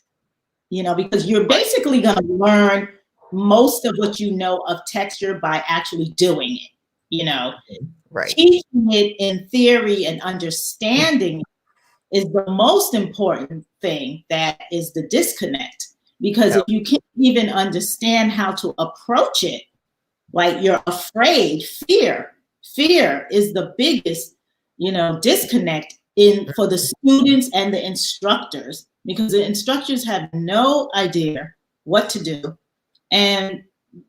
because you're basically going to learn most of what you know of texture by actually doing it, Teaching it in theory and understanding is the most important thing. That is the disconnect, because if you can't even understand how to approach it, like you're afraid, fear is the biggest, disconnect for the students and the instructors, because the instructors have no idea what to do. And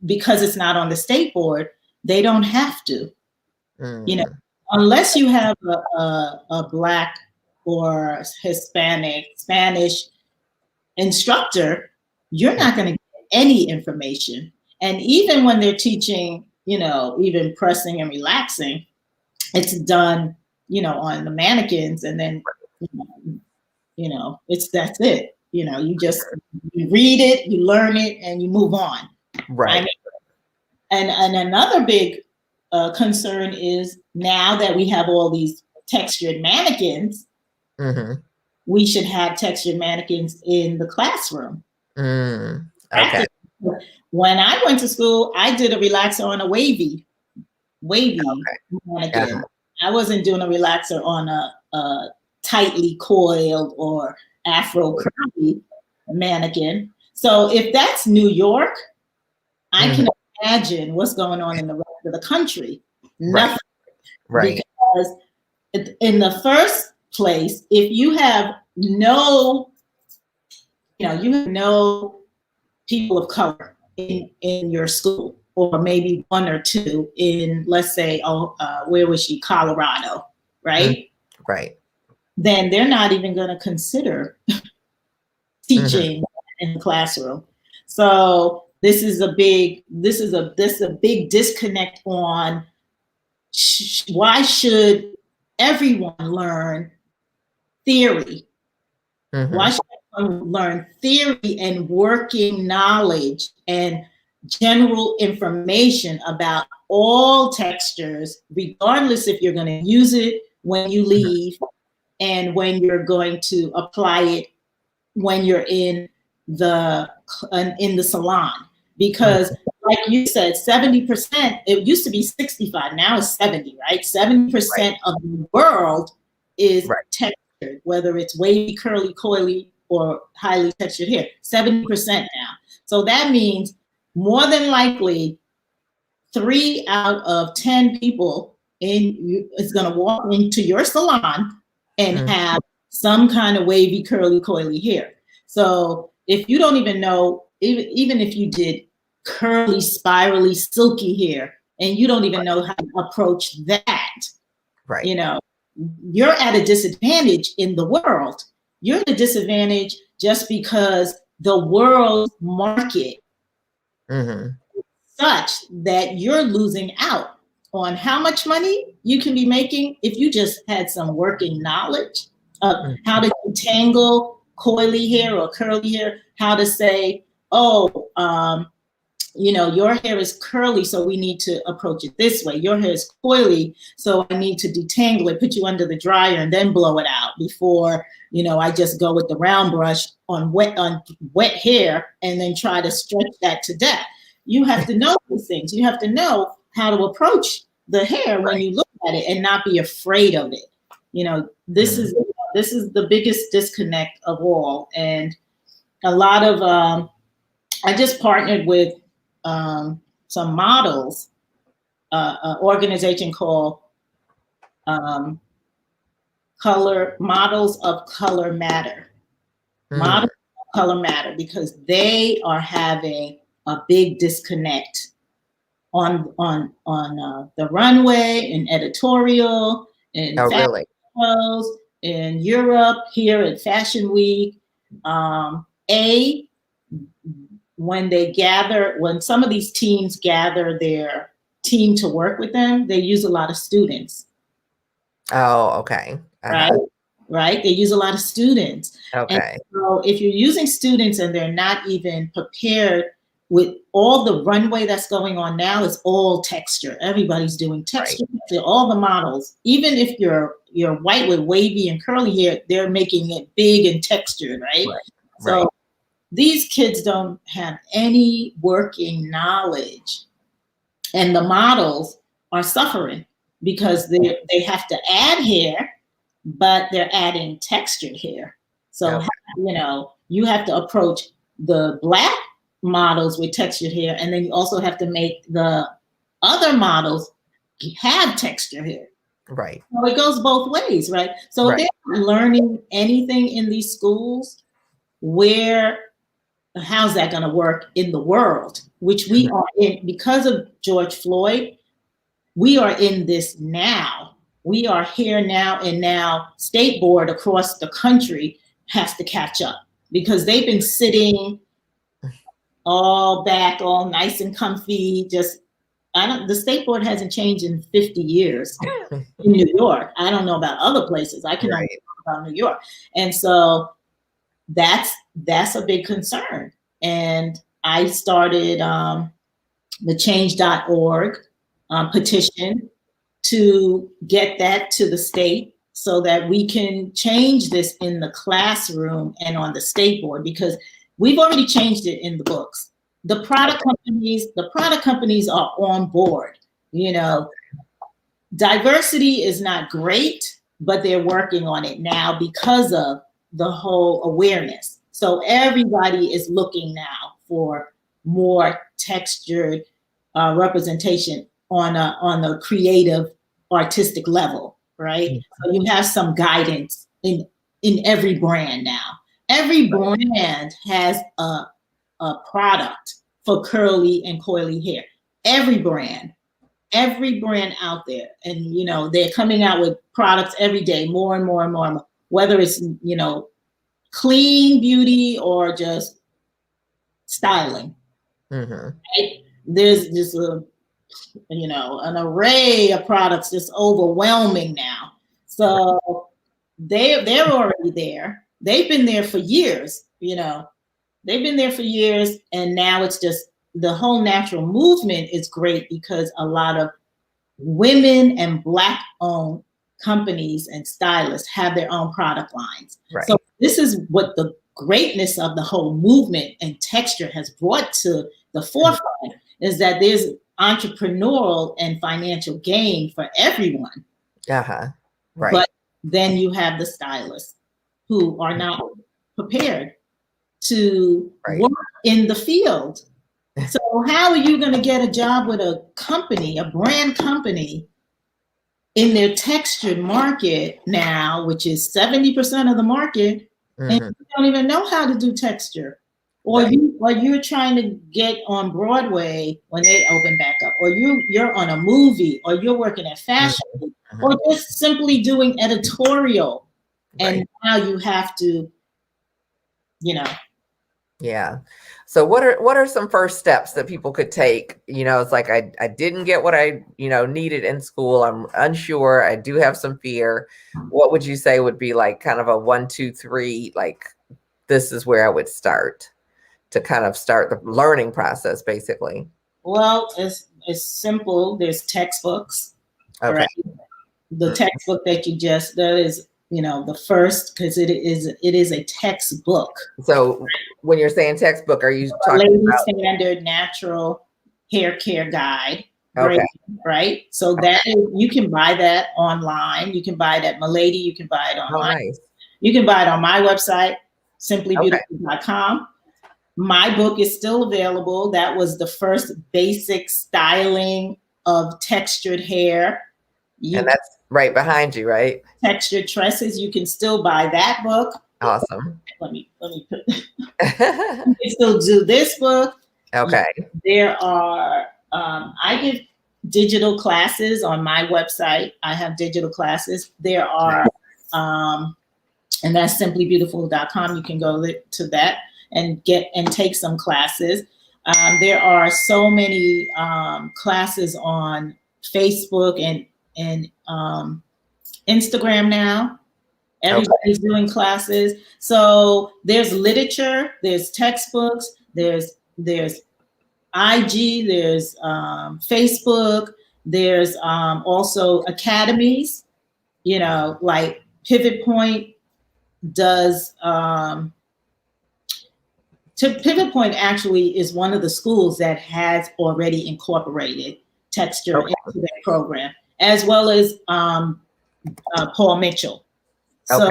because it's not on the state board, they don't have to, unless you have a Black or Hispanic, Spanish instructor, you're not going to get any information. And even when they're teaching, even pressing and relaxing, it's done, on the mannequins, and then, that's it. You read it, you learn it, and you move on. Right. And another big concern is, now that we have all these textured mannequins, we should have textured mannequins in the classroom. Okay. When I went to school, I did a relaxer on a wavy mannequin. I wasn't doing a relaxer on a tightly coiled or Afro curly mannequin. So if that's New York, I can imagine what's going on in the rest of the country. Nothing. Right. Because in the first place, if you have no people of color in your school, or maybe one or two in, let's say, where was she? Colorado, right? Right. Then they're not even going to consider teaching in the classroom. So this is a big disconnect on why should everyone learn theory? Why should everyone learn theory and working knowledge and general information about all textures, regardless if you're going to use it when you leave and when you're going to apply it when you're in the salon? Because like you said, 70%, it used to be 65, now it's 70, right? 70% of the world is textured, whether it's wavy, curly, coily, or highly textured hair, 70% now. So that means more than likely 3 out of 10 people is going to walk into your salon and have some kind of wavy, curly, coily hair. So if you don't even know, even if you did curly, spirally, silky hair, and you don't even know how to approach that, you're at a disadvantage in the world. You're at a disadvantage just because the world market is such that you're losing out on how much money you can be making if you just had some working knowledge of how to detangle coily hair or curly hair, how to say, your hair is curly, so we need to approach it this way. Your hair is coily, so I need to detangle it, put you under the dryer, and then blow it out before, I just go with the round brush on wet hair and then try to stretch that to death. You have to know these things. You have to know how to approach the hair when you look at it and not be afraid of it. This is the biggest disconnect of all. And a lot of, I just partnered with some models, an organization called Models of Color Matter. Models of Color Matter, because they are having a big disconnect on the runway and editorial and fashion shows in Europe, here at Fashion Week. When some of these teams gather their team to work with them, they use a lot of students. Oh, okay. Right? They use a lot of students. Okay. And so if you're using students and they're not even prepared with all the runway that's going on now, is all texture. Everybody's doing texture. All the models, even if you're white with wavy and curly hair, they're making it big and textured, right? So these kids don't have any working knowledge, and the models are suffering because they have to add hair, but they're adding textured hair. So, you have to approach the Black models with textured hair, and then you also have to make the other models have textured hair. Right. So it goes both ways, right? So if they're not learning anything in these schools, how's that going to work in the world, which we are in because of George Floyd? We are in this now we are here now, and now State Board across the country has to catch up because they've been sitting all back, all nice and comfy. The State Board hasn't changed in 50 years in New York. I don't know about other places. I can only talk about New York. And so that's a big concern. And I started the change.org petition to get that to the state so that we can change this in the classroom and on the State Board, because we've already changed it in the books. The product companies are on board. You know, diversity is not great, but they're working on it now because of the whole awareness. So everybody is looking now for more textured representation on a creative, artistic level, right? So you have some guidance in every brand now. Every brand has a product for curly and coily hair. Every brand out there. And, you know, they're coming out with products every day, more and more and more and more, whether it's, you know, clean beauty or just styling. Right? There's just an array of products just overwhelming now. So they're already there. They've been there for years, you know. They've been there for years, and now it's just the whole natural movement is great because a lot of women and Black-owned companies and stylists have their own product lines. Right. So this is what the greatness of the whole movement and texture has brought to the forefront, is that there's entrepreneurial and financial gain for everyone. Right. But then you have the stylists who are not prepared to work in the field. So how are you going to get a job with a company, a brand company, in their textured market now, which is 70% of the market, and you don't even know how to do texture? Or you're trying to get on Broadway when they open back up, or you're on a movie, or you're working at fashion, or just simply doing editorial. And now you have to, you know. Yeah. So what are some first steps that people could take? You know, it's like, I didn't get what I, needed in school. I'm unsure. I do have some fear. What would you say would be like kind of a 1, 2, 3, like, this is where I would start to kind of start the learning process, basically? Well, it's simple. There's textbooks. Okay. Right? The textbook that is, the first, because it is a textbook. So when you're saying textbook, are you talking about standard natural hair care guide? Okay. Right. So that you can buy that online. You can buy it at Milady. You can buy it online. Oh, nice. You can buy it on my website, SimpleeBEAUTIFUL.com. My book is still available. That was the first basic styling of textured hair. And that's right behind you, right? Textured Tresses. You can still buy that book. Awesome. Let me put you can still do this book. Okay. There are I give digital classes on my website. I have digital classes. There are and that's SimpleeBEAUTIFUL.com. You can go to that and take some classes. There are so many classes on Facebook and Instagram now. Everybody's doing classes. So there's literature, there's textbooks, there's IG, there's Facebook, there's also academies, like Pivot Point does. Pivot Point actually is one of the schools that has already incorporated texture into their program, as well as Paul Mitchell. So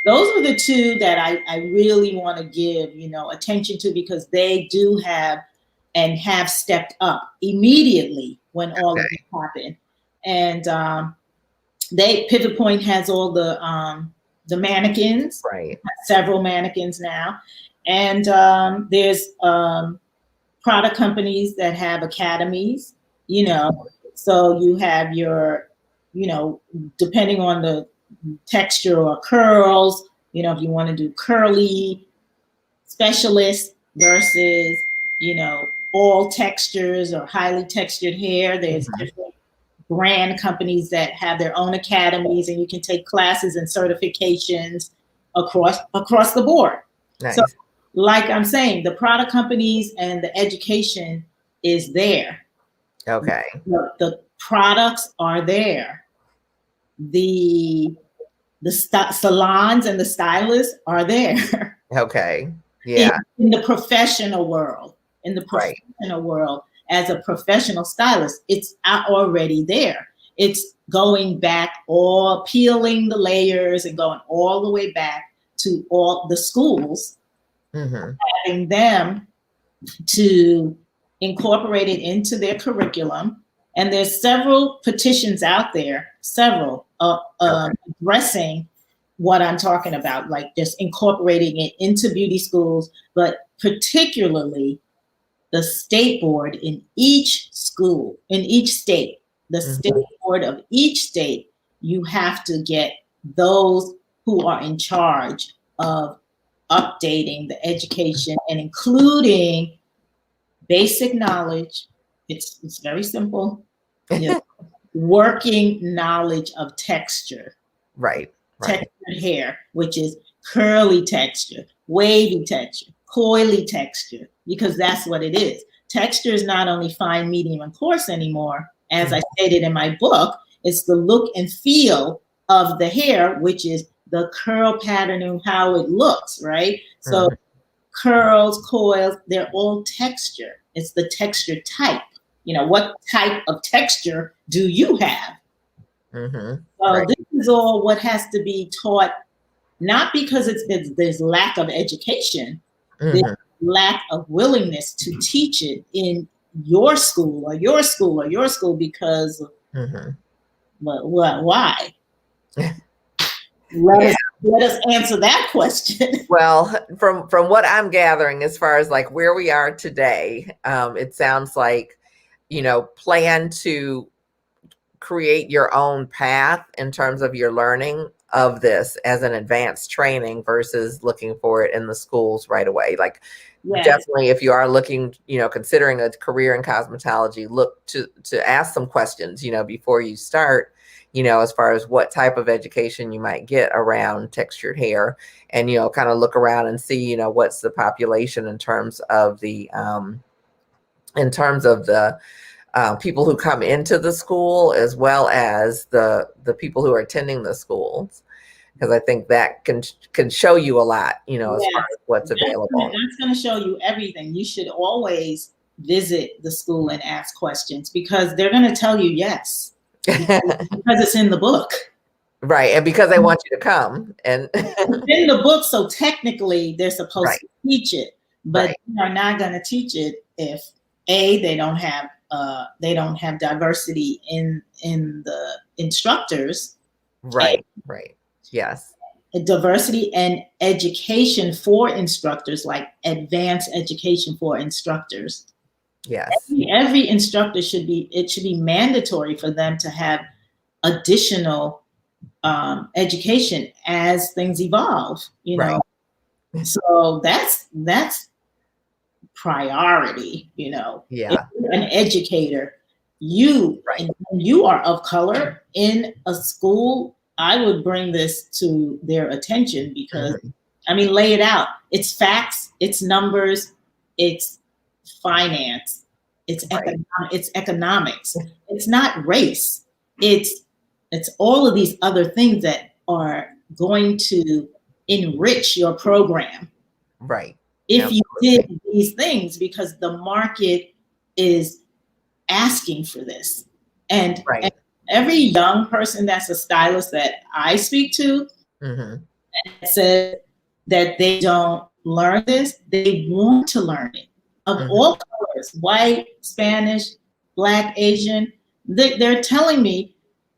those are the two that I really want to give, attention to, because they do have and have stepped up immediately when all of this happened. And Pivot Point has all the mannequins, several mannequins now. And there's product companies that have academies, so you have your you know, depending on the texture or curls, you know, if you want to do curly specialist versus, you know, all textures or highly textured hair. There's different brand companies that have their own academies, and you can take classes and certifications across the board. Nice. So, like I'm saying, the product companies and the education is there. Okay. The products are there. The salons and the stylists are there. Okay. Yeah. In the professional world, world, as a professional stylist, it's already there. It's going back, or peeling the layers and going all the way back to all the schools, having them to incorporate it into their curriculum. And there's several petitions out there, addressing what I'm talking about, like just incorporating it into beauty schools, but particularly the state board in each school, in each state, the state board of each state, you have to get those who are in charge of updating the education and including basic knowledge. It's very simple. Working knowledge of texture. Right. Textured hair, which is curly texture, wavy texture, coily texture, because that's what it is. Texture is not only fine, medium, and coarse anymore. As I stated in my book, it's the look and feel of the hair, which is the curl pattern and how it looks, right? So curls, coils, they're all texture. It's the texture type. You know, what type of texture do you have? So this is all what has to be taught, not because there's lack of education, there's lack of willingness to teach it in your school or your school or your school because why? Let us answer that question. Well, from what I'm gathering, as far as like where we are today, it sounds like, you know, plan to create your own path in terms of your learning of this as an advanced training versus looking for it in the schools right away. Like definitely if you are looking, you know, considering a career in cosmetology, look to ask some questions, you know, before you start, you know, as far as what type of education you might get around textured hair, and, you know, kind of look around and see, you know, what's the population in terms of the people who come into the school, as well as the people who are attending the schools, because I think that can show you a lot, you know, as far as what's available. That's going to show you everything. You should always visit the school and ask questions, because they're going to tell you yes, because it's in the book. Right, and because they want you to come. And it's in the book, so technically they're supposed to teach it, but they are not going to teach it if they don't have diversity in the instructors. Right. Yes. Diversity and education for instructors, like advanced education for instructors. Yes. Every instructor should be mandatory for them to have additional education as things evolve, you know. So that's priority, you know. Yeah. If you're an educator, you are of color in a school, I would bring this to their attention, because I mean, lay it out. It's facts, it's numbers, it's finance, it's economics. It's not race. It's all of these other things that are going to enrich your program. Right. If you did these things, because the market is asking for this. And every young person that's a stylist that I speak to says that they don't learn this, they want to learn it. Of all colors, white, Spanish, Black, Asian, they're telling me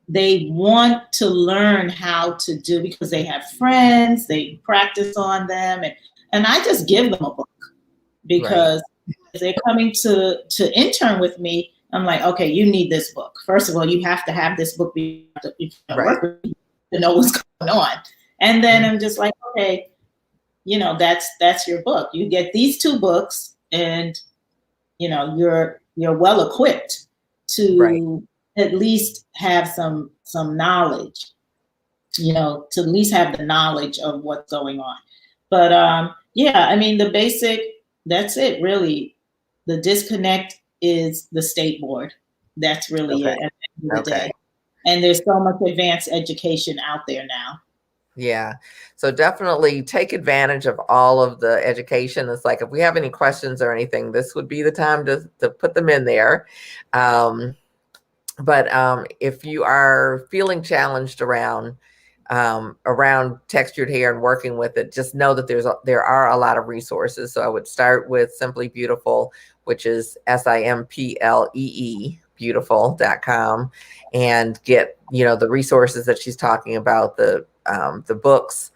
they want to learn how to do, because they have friends, they practice on them, and I just give them a book, because they're coming to intern with me, I'm like, okay, you need this book. First of all, you have to have this book work with you to know what's going on. And then I'm just like, okay, you know, that's your book. You get these 2 books, and you know, you're well equipped to at least have some knowledge, you know, to at least have the knowledge of what's going on. But yeah, I mean, the basic, that's it really. The disconnect is the state board. That's really it at the end of the day. And there's so much advanced education out there now. Yeah. So definitely take advantage of all of the education. It's like, if we have any questions or anything, this would be the time to put them in there. But if you are feeling challenged around textured hair and working with it, just know that there are a lot of resources. So I would start with Simply Beautiful, which is SimpleeBEAUTIFUL beautiful.com, and get, you know, the resources that she's talking about. The books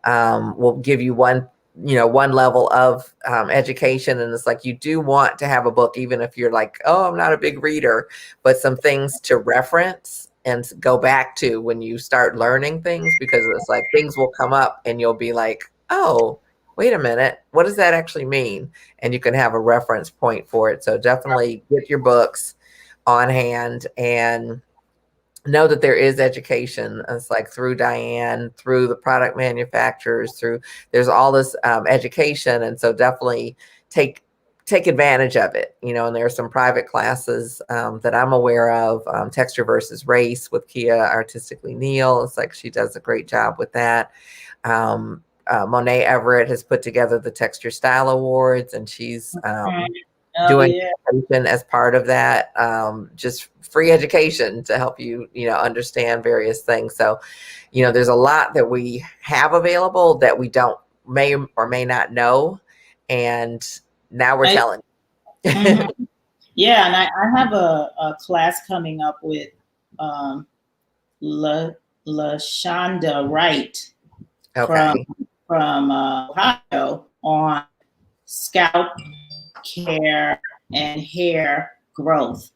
will give you one level of education. And it's like, you do want to have a book, even if you're like, oh, I'm not a big reader, but some things to reference and go back to when you start learning things, because it's like things will come up and you'll be like, oh, wait a minute, what does that actually mean? And you can have a reference point for it. So definitely get your books on hand and know that there is education. It's like through Diane, through the product manufacturers, there's all this education. And so definitely take advantage of it, you know. And there are some private classes that I'm aware of, Texture versus Race with Kia Artistically Neal. It's like, she does a great job with that. Monet Everett has put together the Texture Style Awards, and she's doing education as part of that, just free education to help you, you know, understand various things. So, you know, there's a lot that we have available that we may or may not know, and now we're telling. Yeah, and I have a class coming up with LaShonda Wright from Ohio on scalp care and hair growth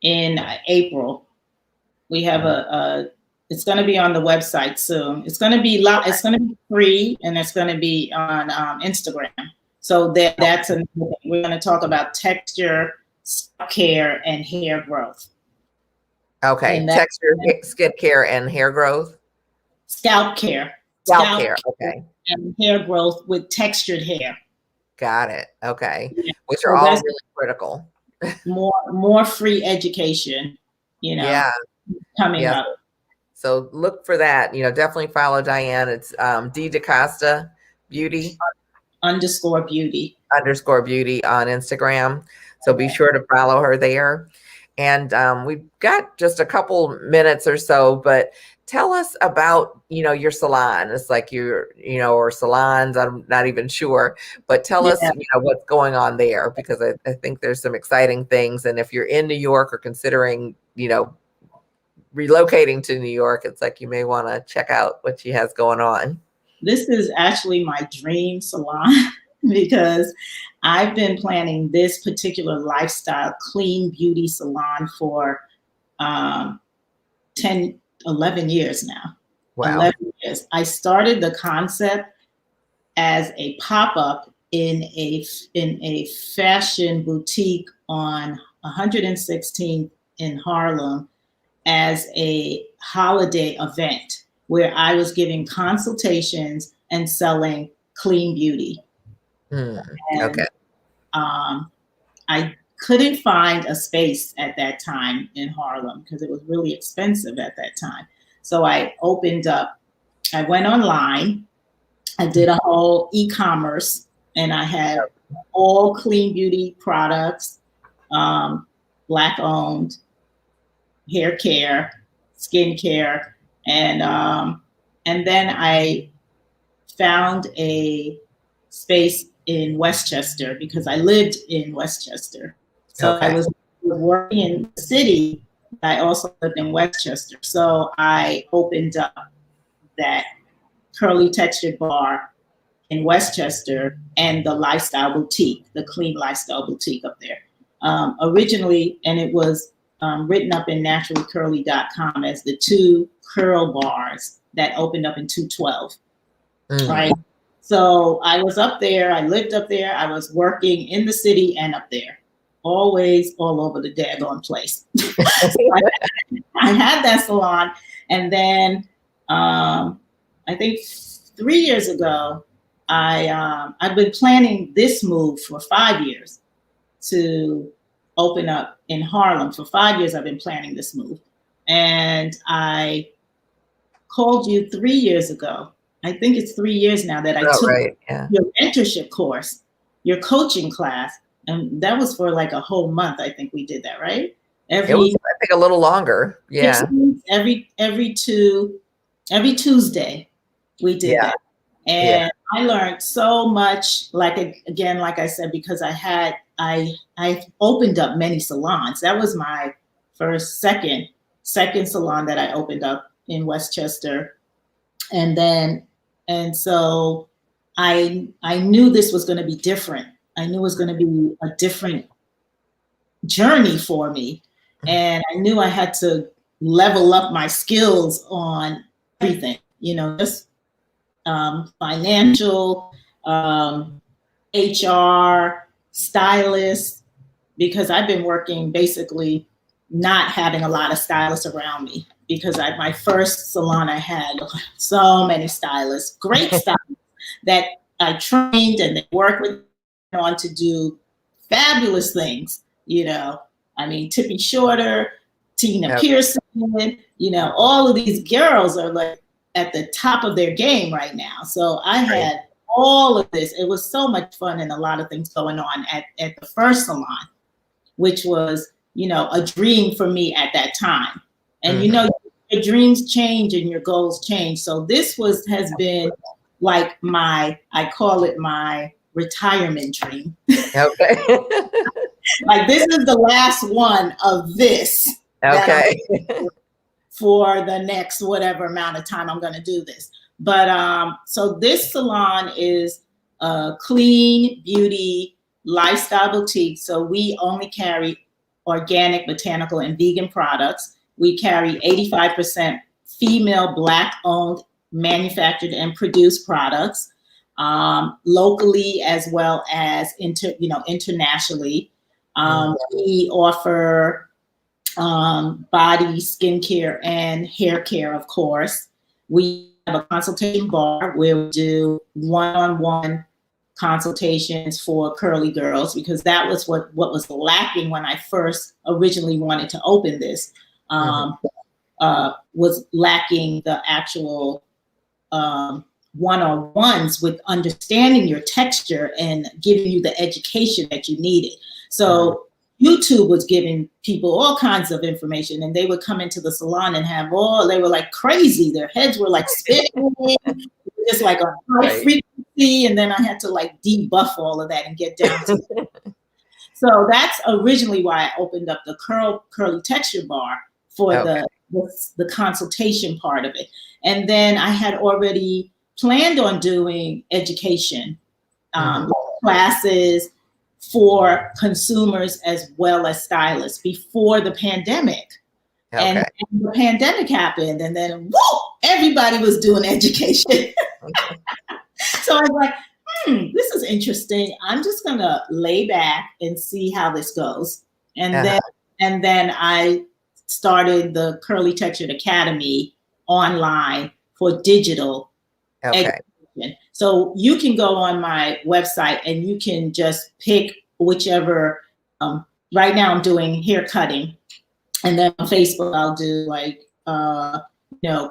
in April. We have it's going to be on the website soon. It's going to be free, and it's going to be on Instagram. So that's we're going to talk about texture, care, and hair growth. Okay, texture, skin care, and hair growth. Scalp care. Scalp care. Okay. And hair growth with textured hair. Got it. Okay. Yeah. Which are all really critical. more free education, you know, coming up. So look for that. You know, definitely follow Diane. It's DaCosta Beauty _beauty on Instagram. So be sure to follow her there. And we've got just a couple minutes or so, but tell us about, you know, your salon. It's like or salons, I'm not even sure, but tell us, you know, what's going on there, because I think there's some exciting things. And if you're in New York or considering, you know, relocating to New York, it's like you may want to check out what she has going on. This is actually my dream salon because I've been planning this particular lifestyle clean beauty salon for 11 years now. Wow. 11 years. I started the concept as a pop-up in a fashion boutique on 116th in Harlem as a holiday event where I was giving consultations and selling clean beauty. Okay. I couldn't find a space at that time in Harlem because it was really expensive at that time. So I opened up, I went online, I did a whole e-commerce, and I had all clean beauty products, Black owned, hair care, skin care. And then I found a space in Westchester because I lived in Westchester. So I was working in the city. I also lived in Westchester. So I opened up that CurlyTexturedBAR in Westchester and the lifestyle boutique, the clean lifestyle boutique up there. originally, and it was written up in naturallycurly.com as the 2 curl bars that opened up in 212, right? So I was up there, I lived up there, I was working in the city and up there, always all over the daggone place. So I had that salon, and then I think 3 years ago, I've been planning this move for 5 years to open up in Harlem. For 5 years, I've been planning this move. And I called you 3 years ago. I think it's 3 years now that I took your mentorship course, your coaching class. And that was for like a whole month. I think we did that, right? It was, I think, a little longer. Yeah. Every Tuesday we did that. And I learned so much, like I said, because I opened up many salons. That was my second salon that I opened up in Westchester. And so I knew this was going to be different. I knew it was going to be a different journey for me. And I knew I had to level up my skills on everything, just financial, HR, stylist, because I've been working basically not having a lot of stylists around me, because my first salon I had so many stylists, great stylists that I trained and they worked with on to do fabulous things, I mean, Tippy Shorter, Tina Pearson, all of these girls are like at the top of their game right now. So I had all of this. It was so much fun and a lot of things going on at the first salon, which was, a dream for me at that time. And, your dreams change and your goals change. So this has been like I call it my retirement dream. Okay. Like, this is the last one of this. Okay. For the next whatever amount of time I'm going to do this. But so this salon is a clean beauty lifestyle boutique. So we only carry organic, botanical, and vegan products. We carry 85% female, Black-owned, manufactured, and produced products, locally as well as internationally. We offer body, skincare, and hair care, of course. We have a consultation bar where we do one-on-one consultations for curly girls, because that was what was lacking when I first originally wanted to open this. Was lacking the actual one-on-ones with understanding your texture and giving you the education that you needed. So YouTube was giving people all kinds of information, and they would come into the salon and they were like crazy. Their heads were like spinning, just like a high frequency. And then I had to like debuff all of that and get down to it. So that's originally why I opened up the CurlyTexturedBAR for the consultation part of it. And then I had already planned on doing education classes for consumers as well as stylists before the pandemic. And the pandemic happened, and then everybody was doing education. So I was like, this is interesting. I'm just gonna lay back and see how this goes. And then I started the Curly Textured Academy online for digital education. So you can go on my website and you can just pick whichever. Right now I'm doing hair cutting, and then on Facebook I'll do like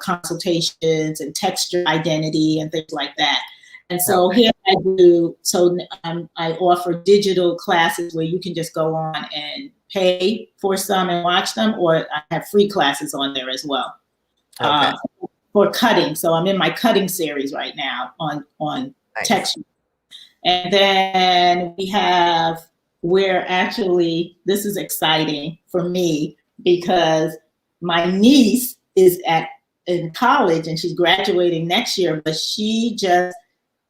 consultations and texture identity and things like that. And so here I do. So I offer digital classes where you can just go on and pay for some and watch them, or I have free classes on there as well. For cutting. So I'm in my cutting series right now on texture. And then we're actually, this is exciting for me because my niece is in college and she's graduating next year, but she just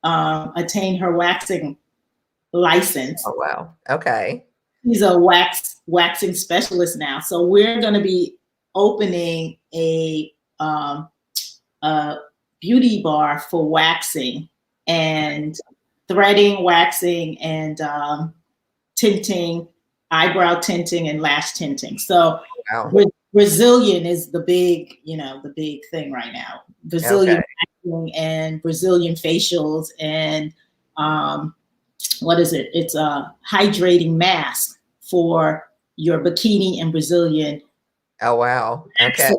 attained her waxing license. Oh, wow. Okay. he's a waxing specialist now. So we're going to be opening a beauty bar for waxing and threading, waxing, and tinting, eyebrow tinting, and lash tinting. So Brazilian is the big, the big thing right now. Brazilian waxing and Brazilian facials and what is it? It's a hydrating mask for your bikini and Brazilian. Oh, wow. Okay.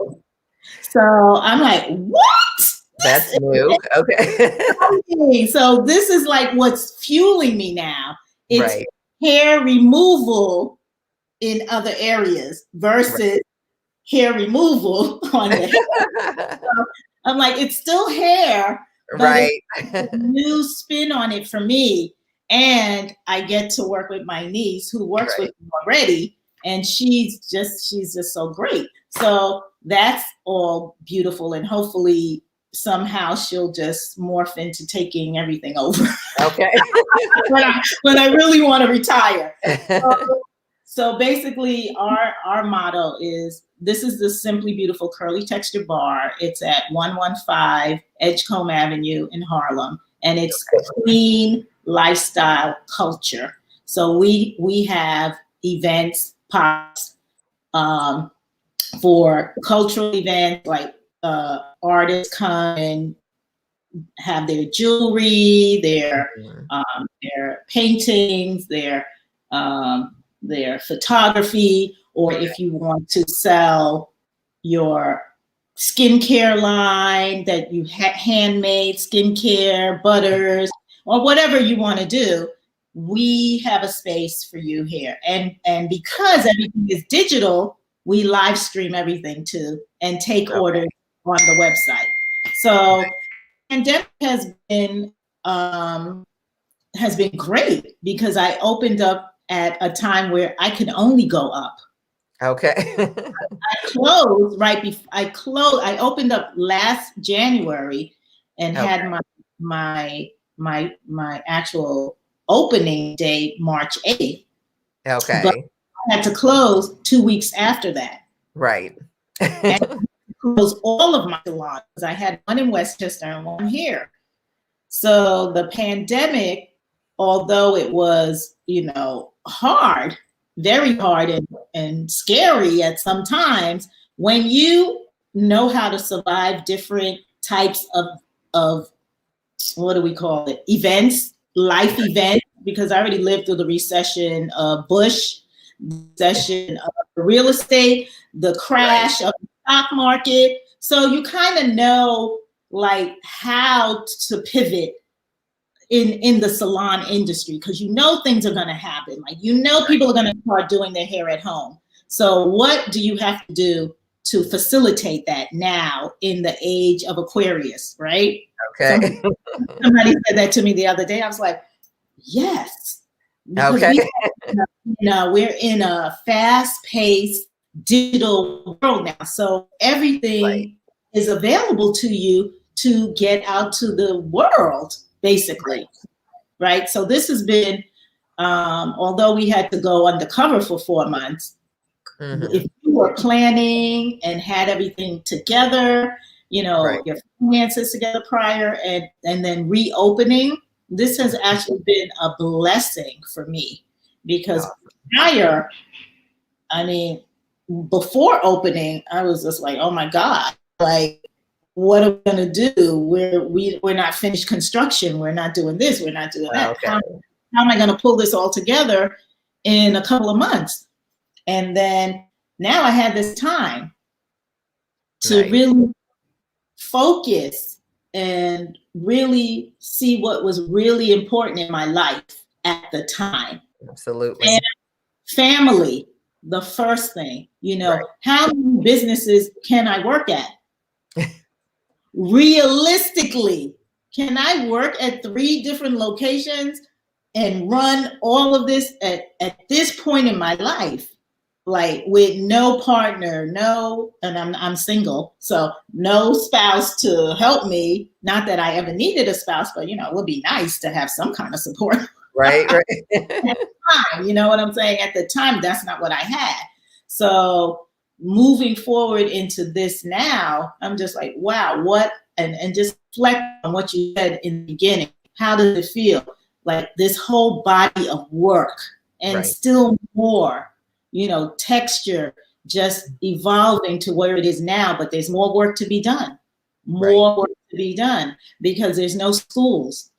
So I'm like, what? That's new. Okay. So this is like what's fueling me now. It's hair removal in other areas versus hair removal on the hair. So I'm like, it's still hair, but it's a new spin on it for me. And I get to work with my niece who works with me already. And she's just so great. So that's all beautiful. And hopefully somehow she'll just morph into taking everything over. Okay. when I really want to retire. So basically our motto is, this is the Simply Beautiful Curly Textured Bar. It's at 115 Edgecombe Avenue in Harlem. And it's clean lifestyle culture. So we have events, pops, for cultural events, like artists come and have their jewelry, their paintings, their photography, or if you want to sell your skincare line that you handmade skincare, butters, or whatever you want to do, we have a space for you here. And because everything is digital, we live stream everything too and take orders on the website. So pandemic has been great because I opened up at a time where I could only go up. Okay. I closed right before I opened up last January and had my actual opening day March 8th. Okay. But I had to close 2 weeks after that. Right. And close all of my salons. I had one in Westchester and one here. So the pandemic, although it was, hard, very hard and scary at some times, when you know how to survive different types of what do we call it? Events, life events, because I already lived through the recession of Bush, the recession of real estate, the crash of the stock market. So you kind of know like how to pivot in the salon industry, because things are going to happen. Like, people are going to start doing their hair at home. So what do you have to do to facilitate that now in the age of Aquarius, right? Okay. Somebody said that to me the other day. I was like, yes. Okay. We're in a fast-paced digital world now. So everything is available to you to get out to the world, basically. Right? So this has been, although we had to go undercover for 4 months, if you were planning and had everything together, your finances together prior and then reopening, this has actually been a blessing for me, because prior, before opening, I was just like, oh my God, like, what are we gonna do? We're not finished construction. We're not doing this. We're not doing that. How am I gonna pull this all together in a couple of months? And then now I had this time to really focus and really see what was really important in my life at the time. Absolutely. And family, the first thing, how many businesses can I work at? Realistically, can I work at 3 different locations and run all of this at this point in my life? Like, with no partner, and I'm single, so no spouse to help me. Not that I ever needed a spouse, but it would be nice to have some kind of support. Right. Time, you know what I'm saying? At the time, that's not what I had. So moving forward into this now, I'm just like, wow, what, and just reflect on what you said in the beginning. How does it feel? Like this whole body of work and still more, you know, texture just evolving to where it is now, but there's more work to be done. More work to be done because there's no schools.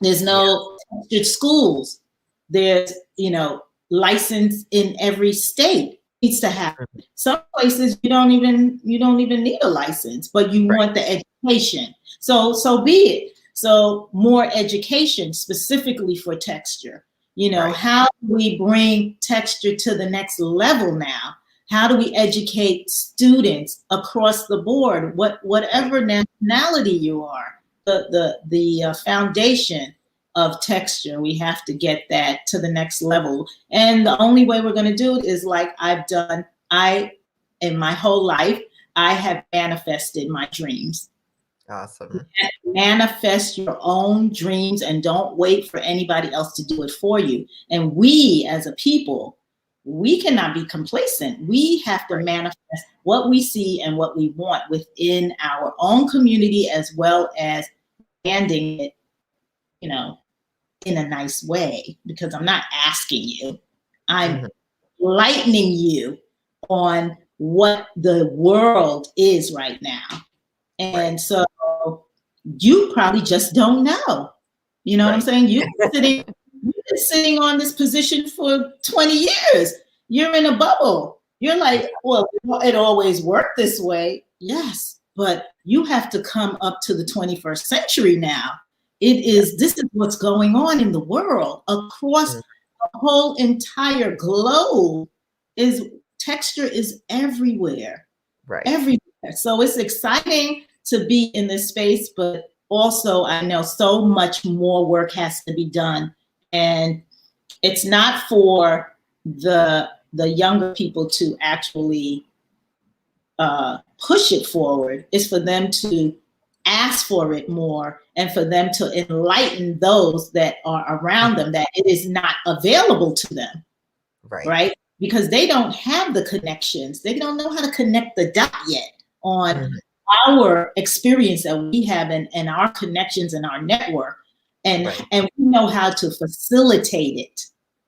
There's no textured schools. There's, you know, license in every state needs to happen. Some places you don't even need a license, but you want the education. So be it. So more education specifically for texture. You know, how do we bring texture to the next level now? How do we educate students across the board, whatever nationality you are? The foundation of texture, we have to get that to the next level. And the only way we're going to do it is like in my whole life, I have manifested my dreams. Awesome. Manifest your own dreams and don't wait for anybody else to do it for you. And we as a people, we cannot be complacent. We have to manifest what we see and what we want within our own community, as well as expanding it, you know, in a nice way, because I'm not asking you, I'm lightening you on what the world is right now. And so you probably just don't know. You know what I'm saying? You've been sitting on this position for 20 years. You're in a bubble. You're like, well, it always worked this way. Yes, but you have to come up to the 21st century now. This is what's going on in the world across the whole entire globe. Texture is everywhere. Everywhere. So it's exciting to be in this space, but also I know so much more work has to be done. And it's not for the younger people to actually push it forward. It's for them to ask for it more and for them to enlighten those that are around them that it is not available to them. Right? Because they don't have the connections. They don't know how to connect the dot yet on our experience that we have and our connections and our network. And we know how to facilitate it,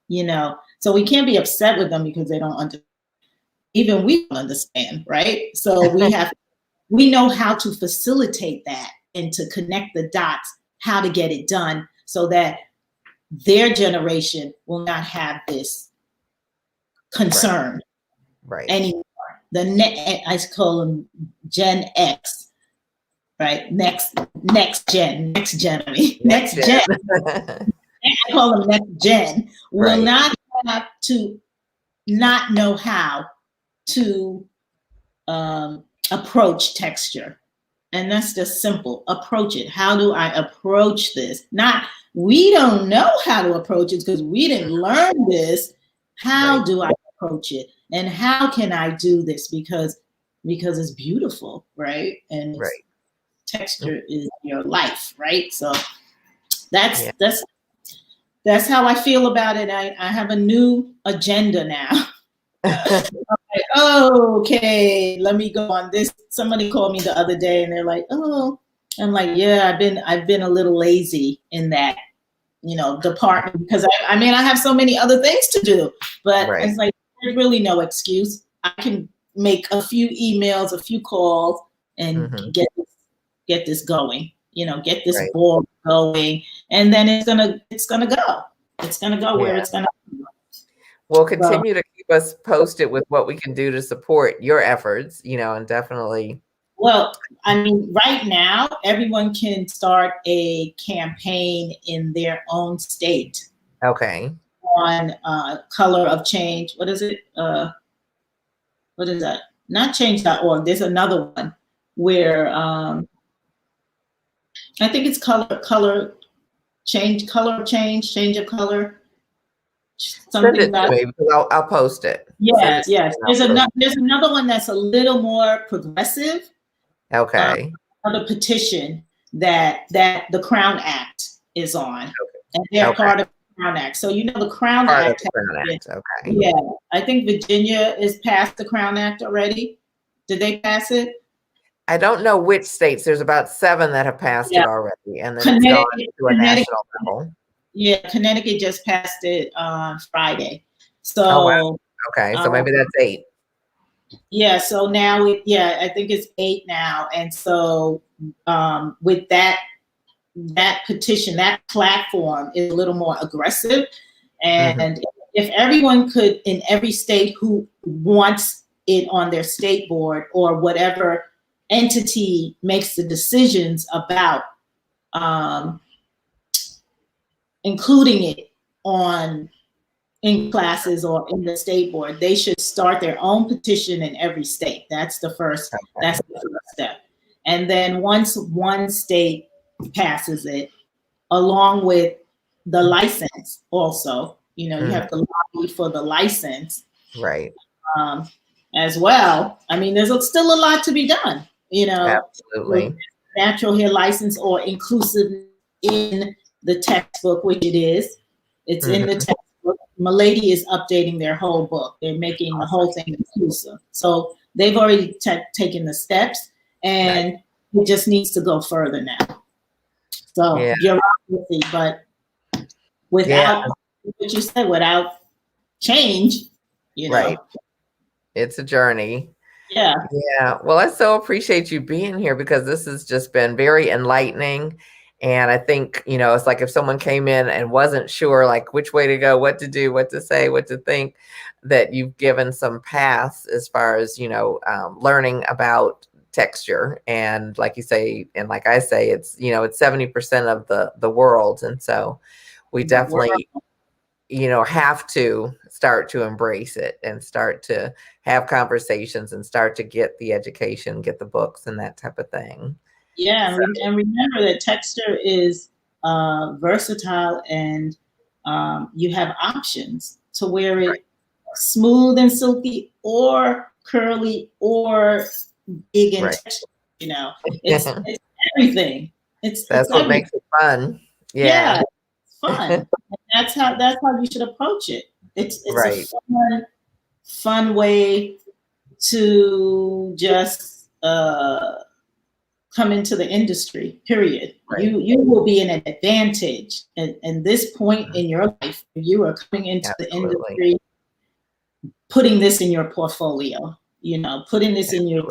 you know. So we can't be upset with them because they don't understand. Even we don't understand, right? So we know how to facilitate that and to connect the dots, how to get it done so that their generation will not have this concern anymore. I call them Gen X, right? Next gen. I call them next gen. Will not have to not know how to approach texture. And that's just simple. Approach it. How do I approach this? Not, we don't know how to approach it because we didn't learn this. How do I approach it? And how can I do this? Because it's beautiful, right? And texture is your life, right? So that's how I feel about it. I have a new agenda now. Like, oh, okay, let me go on this. Somebody called me the other day and they're like, oh, I'm like, yeah, I've been a little lazy in that, you know, department because I mean, I have so many other things to do, but it's like, there's really no excuse. I can make a few emails, a few calls and get this going, you know, get this ball going. And then it's gonna go. It's gonna go where it's gonna go. We'll continue to keep us posted with what we can do to support your efforts, you know, and definitely. Well, I mean, right now, everyone can start a campaign in their own state. Okay. On color of change. What is it? What is that? Not change.org. There's another one where I think it's color change of color. Something about it. I'll post it. Yes. There's another one that's a little more progressive. Okay. Another petition that the Crown Act is on, and they're part of the Crown Act. So you know the Crown Part of Act. the Crown Act. Okay. Yeah, I think Virginia is past the Crown Act already. Did they pass it? I don't know which states. There's about 7 that have passed it already, and then it's gone to a national level. Yeah, Connecticut just passed it on Friday. So, oh, wow. Okay, so maybe that's 8. Yeah, so now I think it's 8 now, and so with that petition, that platform is a little more aggressive, and if everyone could in every state who wants it on their state board or whatever entity makes the decisions about including it in classes or in the state board, they should start their own petition in every state. That's the first step. And then once one state passes it, along with the license also, you have to lobby for the license. Right. As well. I mean, there's still a lot to be done, Absolutely. Natural hair license or inclusive in the textbook, which it is. It's in the textbook. Milady is updating their whole book. They're making the whole thing inclusive. So they've already taken the steps, and it just needs to go further now. So bureaucracy, but without what you said, without change, Right. It's a journey. Yeah. Yeah. Well, I so appreciate you being here because this has just been very enlightening. And I think, it's like if someone came in and wasn't sure, like which way to go, what to do, what to say, what to think, that you've given some paths as far as, learning about texture. And like you say, and like I say, it's, it's 70% of the world. And so we definitely, have to start to embrace it and start to have conversations and start to get the education, get the books and that type of thing. Yeah, and remember that texture is versatile, and you have options to wear it smooth and silky or curly or big and texture. It's everything. That's what makes it fun. Yeah, it's fun. And that's how you should approach it. It's a fun way to just come into the industry, period. You will be in an advantage at this point in your life. You are coming into the industry, putting this in your portfolio, putting this in your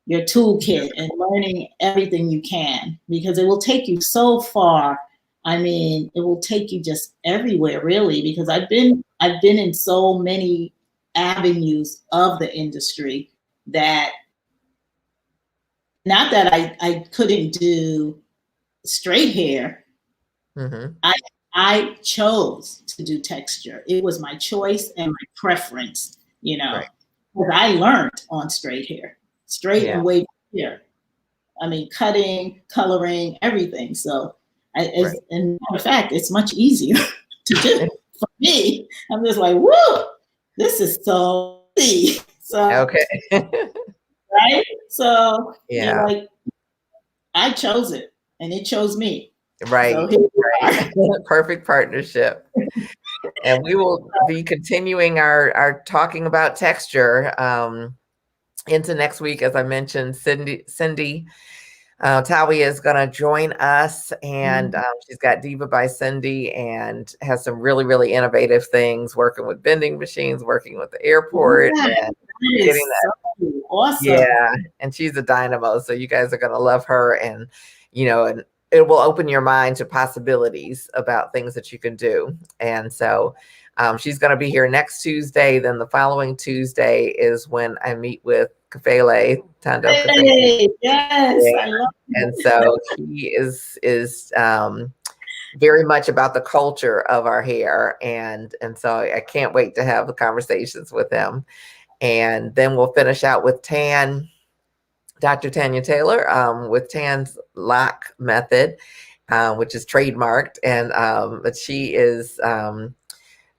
toolkit and learning everything you can, because it will take you so far. I mean, it will take you just everywhere, really, because I've been in so many avenues of the industry that not that I couldn't do straight hair. I chose to do texture. It was my choice and my preference, because I learned on straight hair, and wavy hair. I mean, cutting, coloring, everything. So, and matter of fact, it's much easier to do for me. I'm just like, woo, this is so easy. So, right? So, I chose it and it chose me. Right. So Perfect partnership. And we will be continuing our talking about texture into next week. As I mentioned, Cindy Tawi is going to join us, and she's got Diva by Cindy and has some really, really innovative things, working with vending machines, working with the airport, and getting that. So awesome. Yeah, and she's a dynamo, so you guys are going to love her, and and it will open your mind to possibilities about things that you can do. And so she's going to be here next Tuesday. Then the following Tuesday is when I meet with Kafele Tando. Hey, yes, I love it. And so he is very much about the culture of our hair, and so I can't wait to have the conversations with him. And then we'll finish out with Dr. Tanya Taylor, with Tan's lock method, which is trademarked, and but she is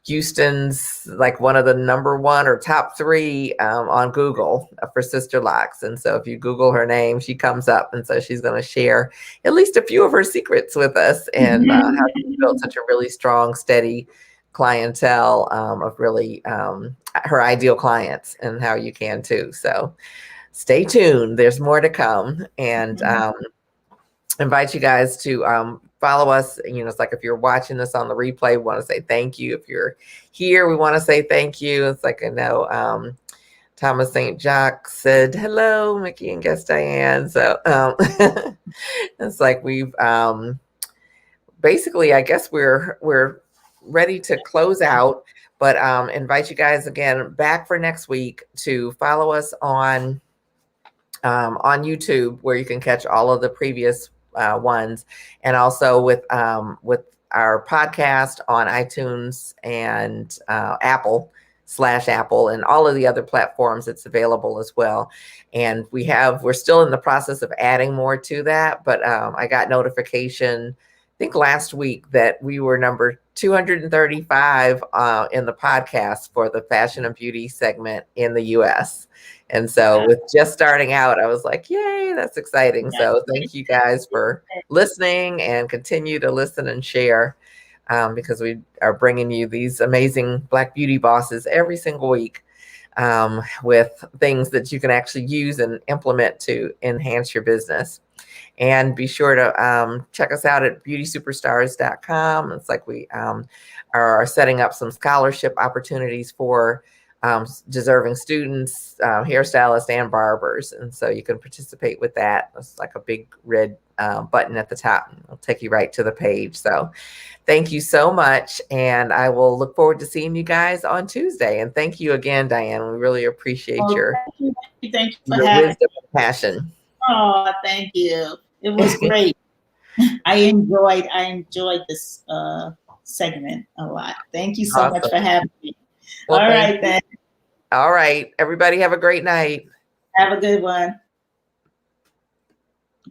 Houston's like one of the #1 or top 3 on Google for sister locks. And so if you Google her name, she comes up. And so she's going to share at least a few of her secrets with us and how she built such a really strong, steady clientele of really her ideal clients, and how you can too. So stay tuned. There's more to come. And invite you guys to follow us. You know, it's like if you're watching this on the replay, we want to say thank you. If you're here, we want to say thank you. It's like, I know Thomas St. Jacques said hello, Miki and guest Diane. So it's like we've basically, I guess we're ready to close out, but invite you guys again back for next week to follow us on YouTube, where you can catch all of the previous ones, and also with our podcast on iTunes and Apple/Apple and all of the other platforms. It's available as well. And we're still in the process of adding more to that, but I got notification, I think last week, that we were number 235 in the podcast for the fashion and beauty segment in the US. And so with just starting out, I was like, yay, that's exciting. So thank you guys for listening, and continue to listen and share, because we are bringing you these amazing Black beauty bosses every single week with things that you can actually use and implement to enhance your business. And be sure to check us out at beautysuperstars.com. It's like we are setting up some scholarship opportunities for deserving students, hairstylists, and barbers. And so you can participate with that. It's like a big red button at the top. It'll take you right to the page. So thank you so much. And I will look forward to seeing you guys on Tuesday. And thank you again, Diane. We really appreciate your wisdom and passion. Oh, thank you. It was great. I enjoyed this segment a lot. Thank you so much for having me. Well, all right, then. All right. Everybody have a great night. Have a good one.